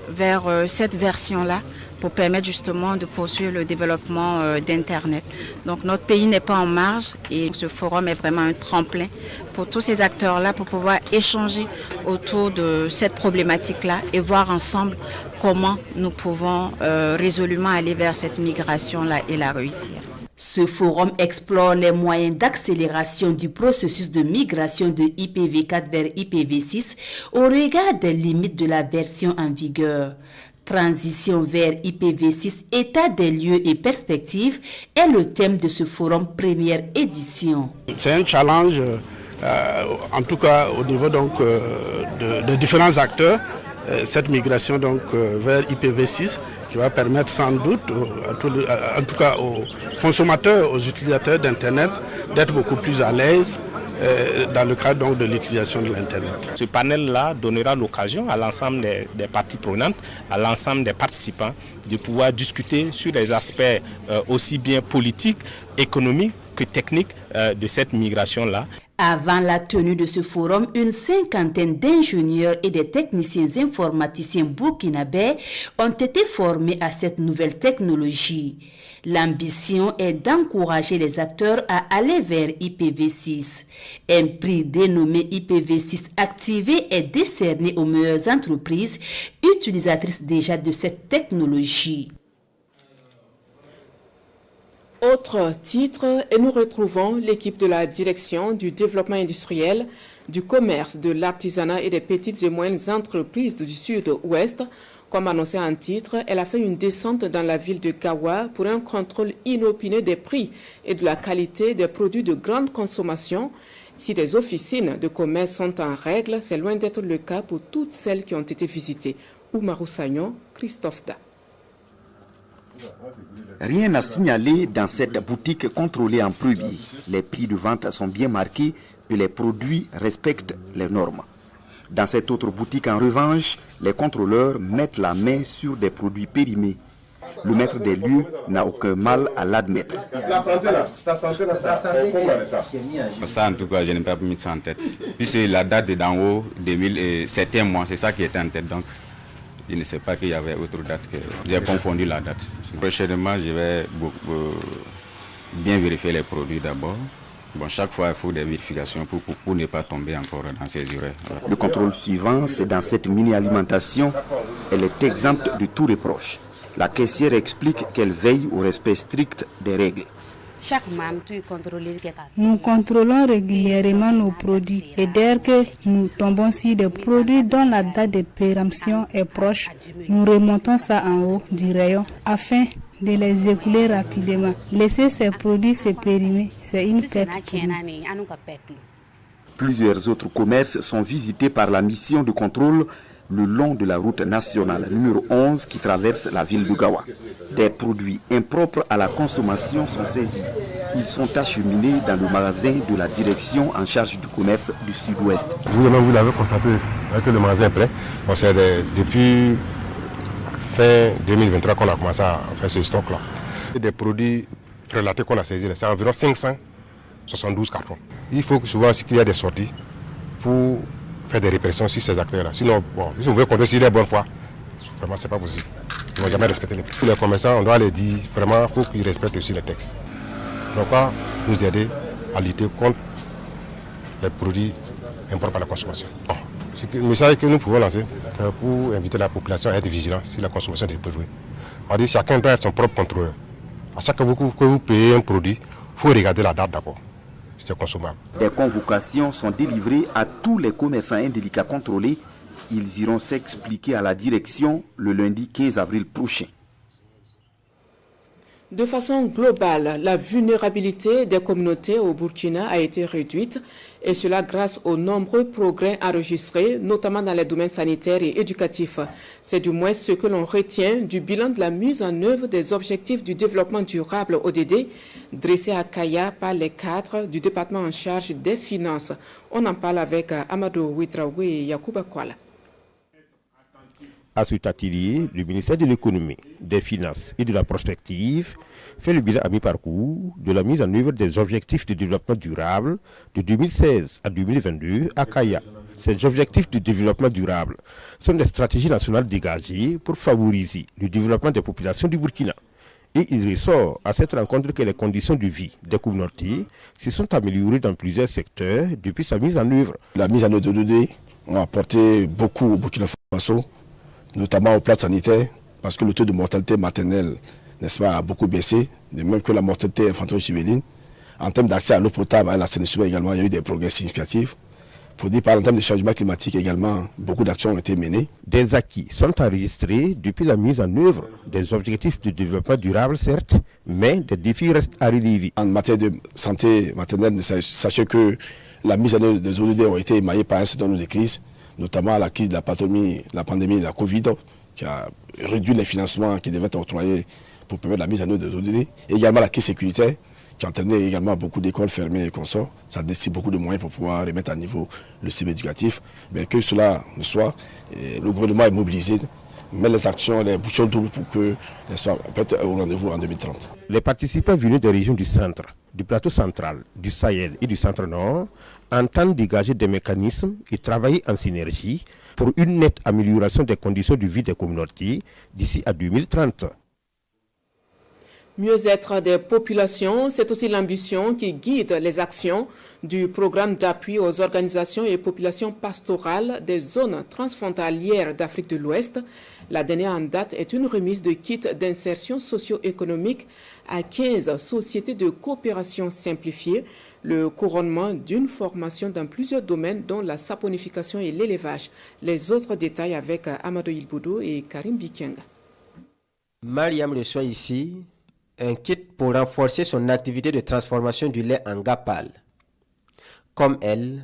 vers cette version-là pour permettre justement de poursuivre le développement d'Internet. Donc notre pays n'est pas en marge et ce forum est vraiment un tremplin pour tous ces acteurs-là pour pouvoir échanger autour de cette problématique-là et voir ensemble comment nous pouvons résolument aller vers cette migration-là et la réussir. Ce forum explore les moyens d'accélération du processus de migration de IPv4 vers IPv6 au regard des limites de la version en vigueur. Transition vers IPv6, état des lieux et perspectives est le thème de ce forum première édition. C'est un challenge, en tout cas au niveau de différents acteurs, cette migration vers IPv6 qui va permettre sans doute, en tout cas aux consommateurs, aux utilisateurs d'Internet d'être beaucoup plus à l'aise dans le cadre de l'utilisation de l'Internet. Ce panel-là donnera l'occasion à l'ensemble des parties prenantes, à l'ensemble des participants de pouvoir discuter sur les aspects aussi bien politiques, économiques que techniques de cette migration-là. Avant la tenue de ce forum, une cinquantaine d'ingénieurs et de techniciens informaticiens burkinabés ont été formés à cette nouvelle technologie. L'ambition est d'encourager les acteurs à aller vers IPv6. Un prix dénommé IPv6 activé est décerné aux meilleures entreprises utilisatrices déjà de cette technologie. Autre titre, et nous retrouvons l'équipe de la direction du développement industriel, du commerce, de l'artisanat et des petites et moyennes entreprises du sud-ouest. Comme annoncé en titre, elle a fait une descente dans la ville de Gawa pour un contrôle inopiné des prix et de la qualité des produits de grande consommation. Si les officines de commerce sont en règle, c'est loin d'être le cas pour toutes celles qui ont été visitées. Oumarou Sagnon, Christophe Da. Rien à signaler dans cette boutique contrôlée en premier. Les prix de vente sont bien marqués et les produits respectent les normes. Dans cette autre boutique, en revanche, les contrôleurs mettent la main sur des produits périmés. Le maître des lieux n'a aucun mal à l'admettre. Ça, en tout cas, je n'ai pas mis ça en tête. Puisque la date est d'en haut, 2007 mois, c'est ça qui était en tête. Donc, je ne sais pas qu'il y avait autre date que j'ai confondu la date. Prochainement, je vais bien vérifier les produits d'abord. Bon, chaque fois, il faut des vérifications pour ne pas tomber encore dans ces erreurs. Le contrôle suivant, c'est dans cette mini-alimentation. Elle est exempte de tout reproche. La caissière explique qu'elle veille au respect strict des règles. Nous contrôlons régulièrement nos produits et dès que nous tombons sur des produits dont la date de péremption est proche, nous remontons ça en haut du rayon afin de les écouler rapidement. Laisser ces produits se périmer, c'est une perte pour nous. Plusieurs autres commerces sont visités par la mission de contrôle le long de la route nationale numéro 11 qui traverse la ville de Gawa. Des produits impropres à la consommation sont saisis. Ils sont acheminés dans le magasin de la direction en charge du commerce du sud-ouest. Vous l'avez constaté que le magasin est prêt. Bon, c'est depuis fin 2023 qu'on a commencé à faire ce stock-là. Des produits relatés qu'on a saisis, c'est environ 572 cartons. Il faut souvent qu'il y ait des sorties pour faire des répressions sur ces acteurs-là. Sinon, bon, si on veut compter sur les bonnes fois, vraiment, c'est pas possible. Ils ne vont jamais respecter les prix. Pour les commerçants, on doit les dire, vraiment, il faut qu'ils respectent aussi les textes. Donc, on va nous aider à lutter contre les produits impropres à la consommation. Bon, le message que nous pouvons lancer, c'est pour inviter la population à être vigilant sur la consommation des produits. On dit chacun doit être son propre contrôleur. À chaque fois que vous payez un produit, il faut regarder la date d'abord. C'est consommable. Des convocations sont délivrées à tous les commerçants indélicats contrôlés. Ils iront s'expliquer à la direction le lundi 15 avril prochain. De façon globale, la vulnérabilité des communautés au Burkina a été réduite, et cela grâce aux nombreux progrès enregistrés, notamment dans les domaines sanitaires et éducatifs. C'est du moins ce que l'on retient du bilan de la mise en œuvre des objectifs du développement durable ODD, dressé à Kaya par les cadres du département en charge des finances. On en parle avec Amadou Ouitraoui et Yacouba Kwala. À cet atelier, le ministère de l'économie, des finances et de la prospective fait le bilan à mi-parcours de la mise en œuvre des objectifs de développement durable de 2016 à 2022 à Kaya. Ces objectifs de développement durable sont des stratégies nationales dégagées pour favoriser le développement des populations du Burkina. Et il ressort à cette rencontre que les conditions de vie des communautés se sont améliorées dans plusieurs secteurs depuis sa mise en œuvre. La mise en œuvre de l'ODD a apporté beaucoup au Burkina Faso, notamment au plan sanitaire, parce que le taux de mortalité maternelle, n'est-ce pas, a beaucoup baissé, de même que la mortalité infanto-juvénile. En termes d'accès à l'eau potable, à l'assainissement également, il y a eu des progrès significatifs. Pour dire par en termes de changement climatique également, beaucoup d'actions ont été menées. Des acquis sont enregistrés depuis la mise en œuvre des objectifs de développement durable, certes, mais des défis restent à relever. En matière de santé maternelle, sachez que la mise en œuvre des ODD ont été émaillées par un certain nombre de crises, notamment la crise de la pandémie de la Covid, qui a réduit les financements qui devaient être octroyés pour permettre la mise en œuvre des ODD. Et également la crise sécuritaire, qui a entraîné également beaucoup d'écoles fermées et consorts. Ça nécessite beaucoup de moyens pour pouvoir remettre à niveau le système éducatif. Mais que cela ne soit, le gouvernement est mobilisé, met les actions, les bouchons doubles pour que soit peut-être au rendez-vous en 2030. Les participants venus des régions du centre, du plateau central, du Sahel et du centre-nord entendent dégager des mécanismes et travailler en synergie pour une nette amélioration des conditions de vie des communautés d'ici à 2030. Mieux-être des populations, c'est aussi l'ambition qui guide les actions du programme d'appui aux organisations et populations pastorales des zones transfrontalières d'Afrique de l'Ouest. La dernière en date est une remise de kits d'insertion socio-économique à 15 sociétés de coopération simplifiée, le couronnement d'une formation dans plusieurs domaines dont la saponification et l'élevage. Les autres détails avec Amadou Ilboudou et Karim Bikenga. Mariam reçoit ici un kit pour renforcer son activité de transformation du lait en gapal. Comme elle,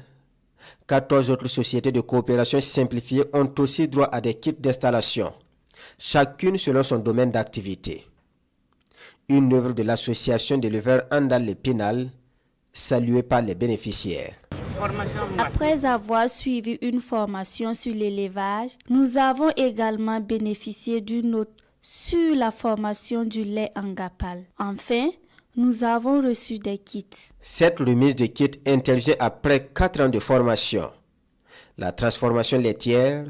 14 autres sociétés de coopération simplifiée ont aussi droit à des kits d'installation, chacune selon son domaine d'activité. Une œuvre de l'association d'éleveurs Andal Le Pinal, saluée par les bénéficiaires. Après avoir suivi une formation sur l'élevage, nous avons également bénéficié d'une autre sur la formation du lait en gapal. Enfin, nous avons reçu des kits. Cette remise de kits intervient après 4 ans de formation. La transformation laitière,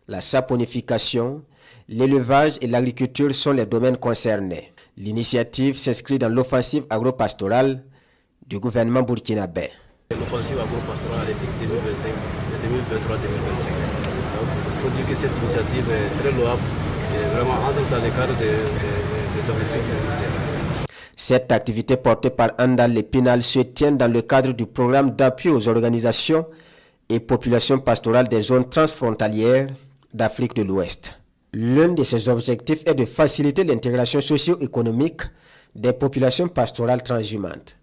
la saponification, l'élevage et l'agriculture sont les domaines concernés. L'initiative s'inscrit dans l'offensive agro-pastorale du gouvernement burkinabé. L'offensive agro-pastorale est 2025, 2023-2025. Donc, il faut dire que cette initiative est très louable. Et vraiment entre dans le cadre des objectifs du ministère. Cette activité portée par Andal Le Pinal se tient dans le cadre du programme d'appui aux organisations et populations pastorales des zones transfrontalières d'Afrique de l'Ouest. L'un de ses objectifs est de faciliter l'intégration socio-économique des populations pastorales transhumantes.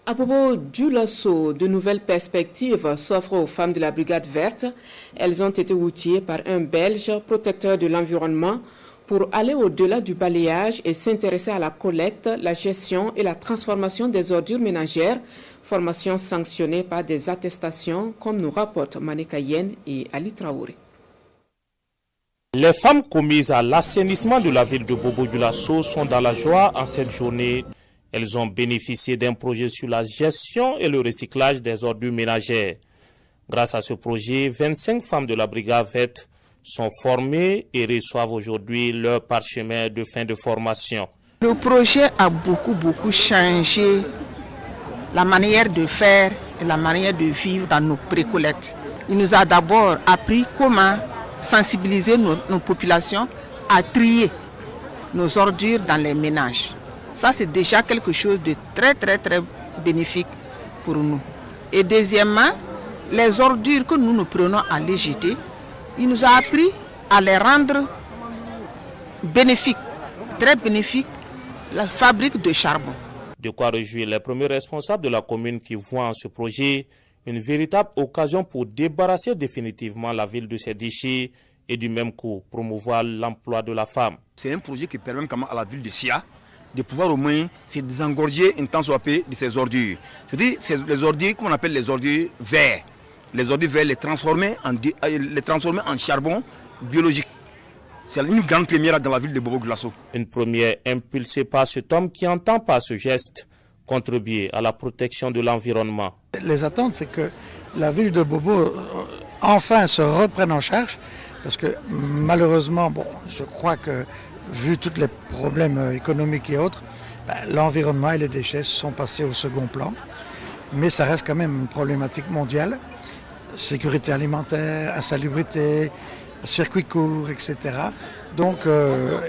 À propos du lasso, de nouvelles perspectives s'offrent aux femmes de la Brigade Verte. Elles ont été outillées par un Belge protecteur de l'environnement pour aller au-delà du balayage et s'intéresser à la collecte, la gestion et la transformation des ordures ménagères. Formation sanctionnée par des attestations, comme nous rapportent Manika Yen et Ali Traoré. Les femmes commises à l'assainissement de la ville de Bobo-Dioulasso sont dans la joie en cette journée. Elles ont bénéficié d'un projet sur la gestion et le recyclage des ordures ménagères. Grâce à ce projet, 25 femmes de la Brigade Verte sont formées et reçoivent aujourd'hui leur parchemin de fin de formation. Le projet a beaucoup changé la manière de faire et la manière de vivre dans nos précollectes. Il nous a d'abord appris comment sensibiliser nos populations à trier nos ordures dans les ménages. Ça, c'est déjà quelque chose de très bénéfique pour nous. Et deuxièmement, les ordures que nous prenons à les jeter, il nous a appris à les rendre bénéfiques, très bénéfiques la fabrique de charbon. De quoi réjouir les premiers responsables de la commune qui voient en ce projet une véritable occasion pour débarrasser définitivement la ville de ses déchets et du même coup promouvoir l'emploi de la femme. C'est un projet qui permet à la ville de Sia de pouvoir au moins se désengorger un temps soit peu de ces ordures. Je dis les ordures, comme on appelle les ordures verts. Les ordures verts, les transformer en charbon biologique. C'est une grande première dans la ville de Bobo-Dioulasso. Une première impulsée par cet homme qui entend par ce geste contribuer à la protection de l'environnement. Les attentes, c'est que la ville de Bobo enfin se reprenne en charge, parce que malheureusement, bon, je crois que vu tous les problèmes économiques et autres, l'environnement et les déchets sont passés au second plan. Mais ça reste quand même une problématique mondiale. Sécurité alimentaire, insalubrité, circuit court, etc. Donc,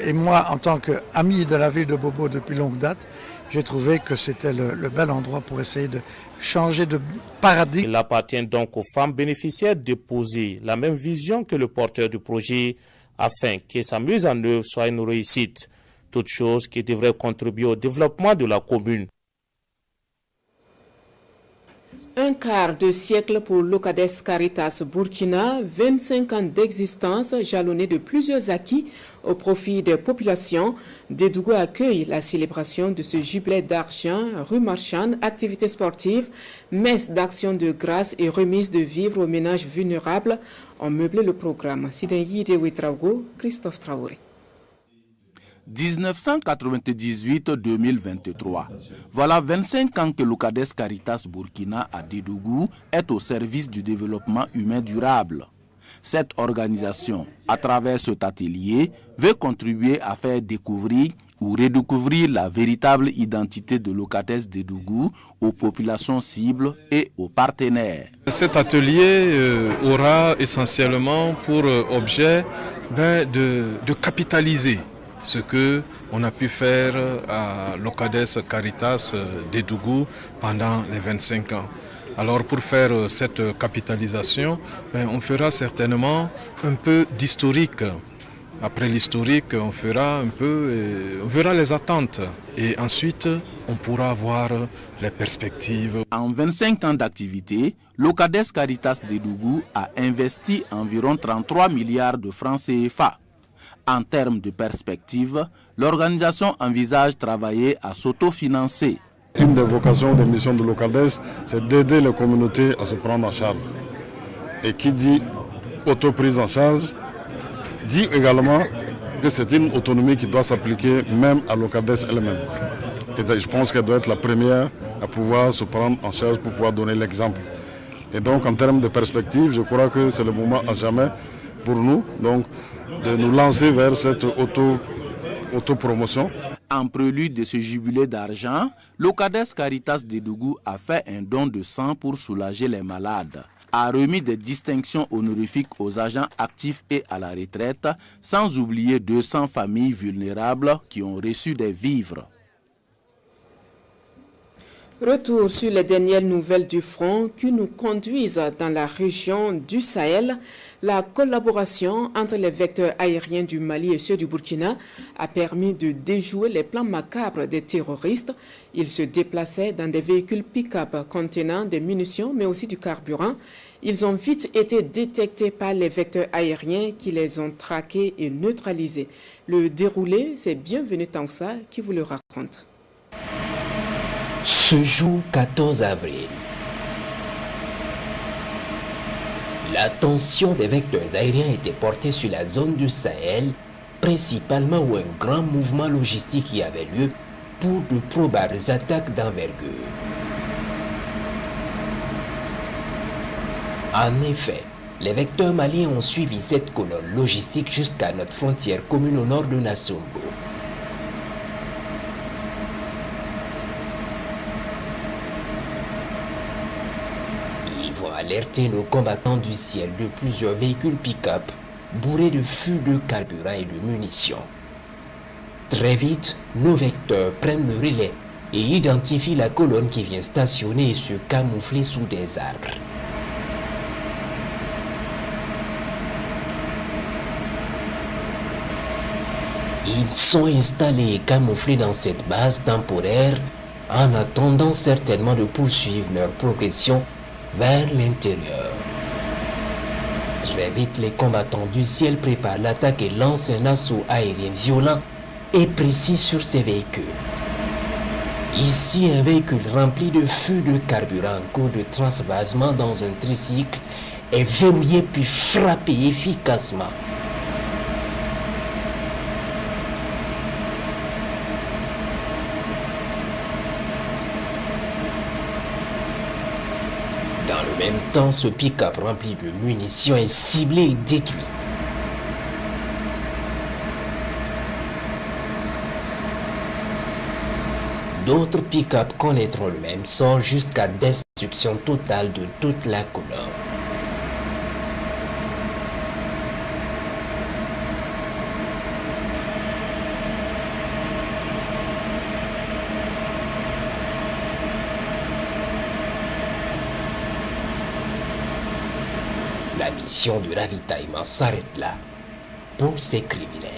et moi, en tant qu'ami de la ville de Bobo depuis longue date, j'ai trouvé que c'était le bel endroit pour essayer de changer de paradigme. Il appartient donc aux femmes bénéficiaires de poser la même vision que le porteur du projet afin que sa mise en œuvre soit une réussite, toute chose qui devrait contribuer au développement de la commune. Un quart de siècle pour Locades Caritas Burkina, 25 ans d'existence jalonnés de plusieurs acquis au profit des populations. Dédougou accueille la célébration de ce jubilé d'argent, rue Marchande, activités sportives, messe d'action de grâce et remise de vivres aux ménages vulnérables ont meublé le programme. Sidenyi de Ouetraogo, Christophe Traoré. 1998-2023. Voilà 25 ans que Locades Caritas Burkina à Dédougou est au service du développement humain durable. Cette organisation, à travers cet atelier, veut contribuer à faire découvrir ou redécouvrir la véritable identité de Locades Dédougou aux populations cibles et aux partenaires. Cet atelier aura essentiellement pour objet de capitaliser ce qu'on a pu faire à Locades Caritas Dédougou pendant les 25 ans. Alors pour faire cette capitalisation, on fera certainement un peu d'historique. Après l'historique, on verra les attentes et ensuite on pourra voir les perspectives. En 25 ans d'activité, Locades Caritas Dédougou a investi environ 33 milliards de francs CFA. En termes de perspective, l'organisation envisage travailler à s'autofinancer. Une des vocations des missions de Locades, c'est d'aider les communautés à se prendre en charge. Et qui dit auto-prise en charge, dit également que c'est une autonomie qui doit s'appliquer même à Locades elle-même. Et je pense qu'elle doit être la première à pouvoir se prendre en charge pour pouvoir donner l'exemple. Et donc en termes de perspective, je crois que c'est le moment à jamais pour nous de nous lancer vers cette autopromotion. En prélude de ce jubilé d'argent, Locades Caritas Dédougou a fait un don de sang pour soulager les malades, a remis des distinctions honorifiques aux agents actifs et à la retraite, sans oublier 200 familles vulnérables qui ont reçu des vivres. Retour sur les dernières nouvelles du front qui nous conduisent dans la région du Sahel. La collaboration entre les vecteurs aériens du Mali et ceux du Burkina a permis de déjouer les plans macabres des terroristes. Ils se déplaçaient dans des véhicules pick-up contenant des munitions mais aussi du carburant. Ils ont vite été détectés par les vecteurs aériens qui les ont traqués et neutralisés. Le déroulé, c'est Bienvenue Tansa qui vous le raconte. Ce jour 14 avril, l'attention des vecteurs aériens était portée sur la zone du Sahel, principalement où un grand mouvement logistique y avait lieu pour de probables attaques d'envergure. En effet, les vecteurs maliens ont suivi cette colonne logistique jusqu'à notre frontière commune au nord de Nassombo. Alerter nos combattants du ciel de plusieurs véhicules pick-up bourrés de fûts de carburant et de munitions. Très vite, nos vecteurs prennent le relais et identifient la colonne qui vient stationner et se camoufler sous des arbres. Ils sont installés et camouflés dans cette base temporaire en attendant certainement de poursuivre leur progression vers l'intérieur. Très vite, les combattants du ciel préparent l'attaque et lancent un assaut aérien violent et précis sur ces véhicules. Ici, un véhicule rempli de fûts de carburant en cours de transvasement dans un tricycle est verrouillé puis frappé efficacement. Dans le même temps, ce pick-up rempli de munitions est ciblé et détruit. D'autres pick-up connaîtront le même sort jusqu'à destruction totale de toute la colonne. La mission de ravitaillement s'arrête là pour ces criminels.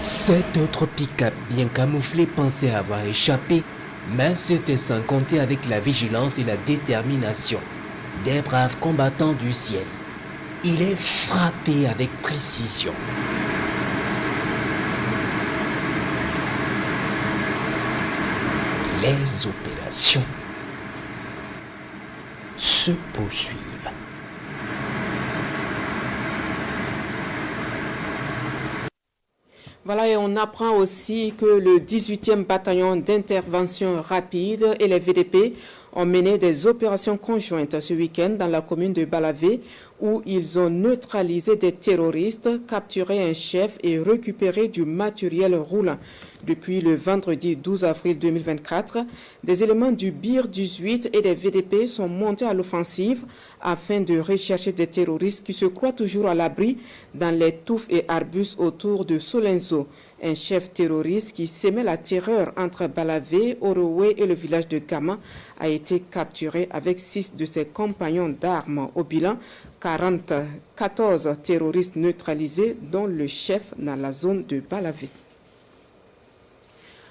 7 autres pick-up bien camouflés pensaient avoir échappé, mais c'était sans compter avec la vigilance et la détermination des braves combattants du ciel. Il est frappé avec précision. Les opérations se poursuivent. Voilà, et on apprend aussi que le 18e bataillon d'intervention rapide et les VDP ont mené des opérations conjointes ce week-end dans la commune de Balavé où ils ont neutralisé des terroristes, capturé un chef et récupéré du matériel roulant. Depuis le vendredi 12 avril 2024, des éléments du BIR 18 et des VDP sont montés à l'offensive afin de rechercher des terroristes qui se croient toujours à l'abri dans les touffes et arbustes autour de Solenzo. Un chef terroriste qui sémait la terreur entre Balavé, Orowe et le village de Gama a été capturé avec 6 de ses compagnons d'armes. Au bilan, 14 terroristes neutralisés, dont le chef dans la zone de Balavé.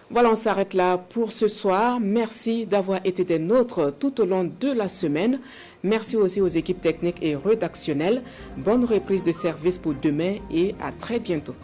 Voilà, on s'arrête là pour ce soir. Merci d'avoir été des nôtres tout au long de la semaine. Merci aussi aux équipes techniques et rédactionnelles. Bonne reprise de service pour demain et à très bientôt.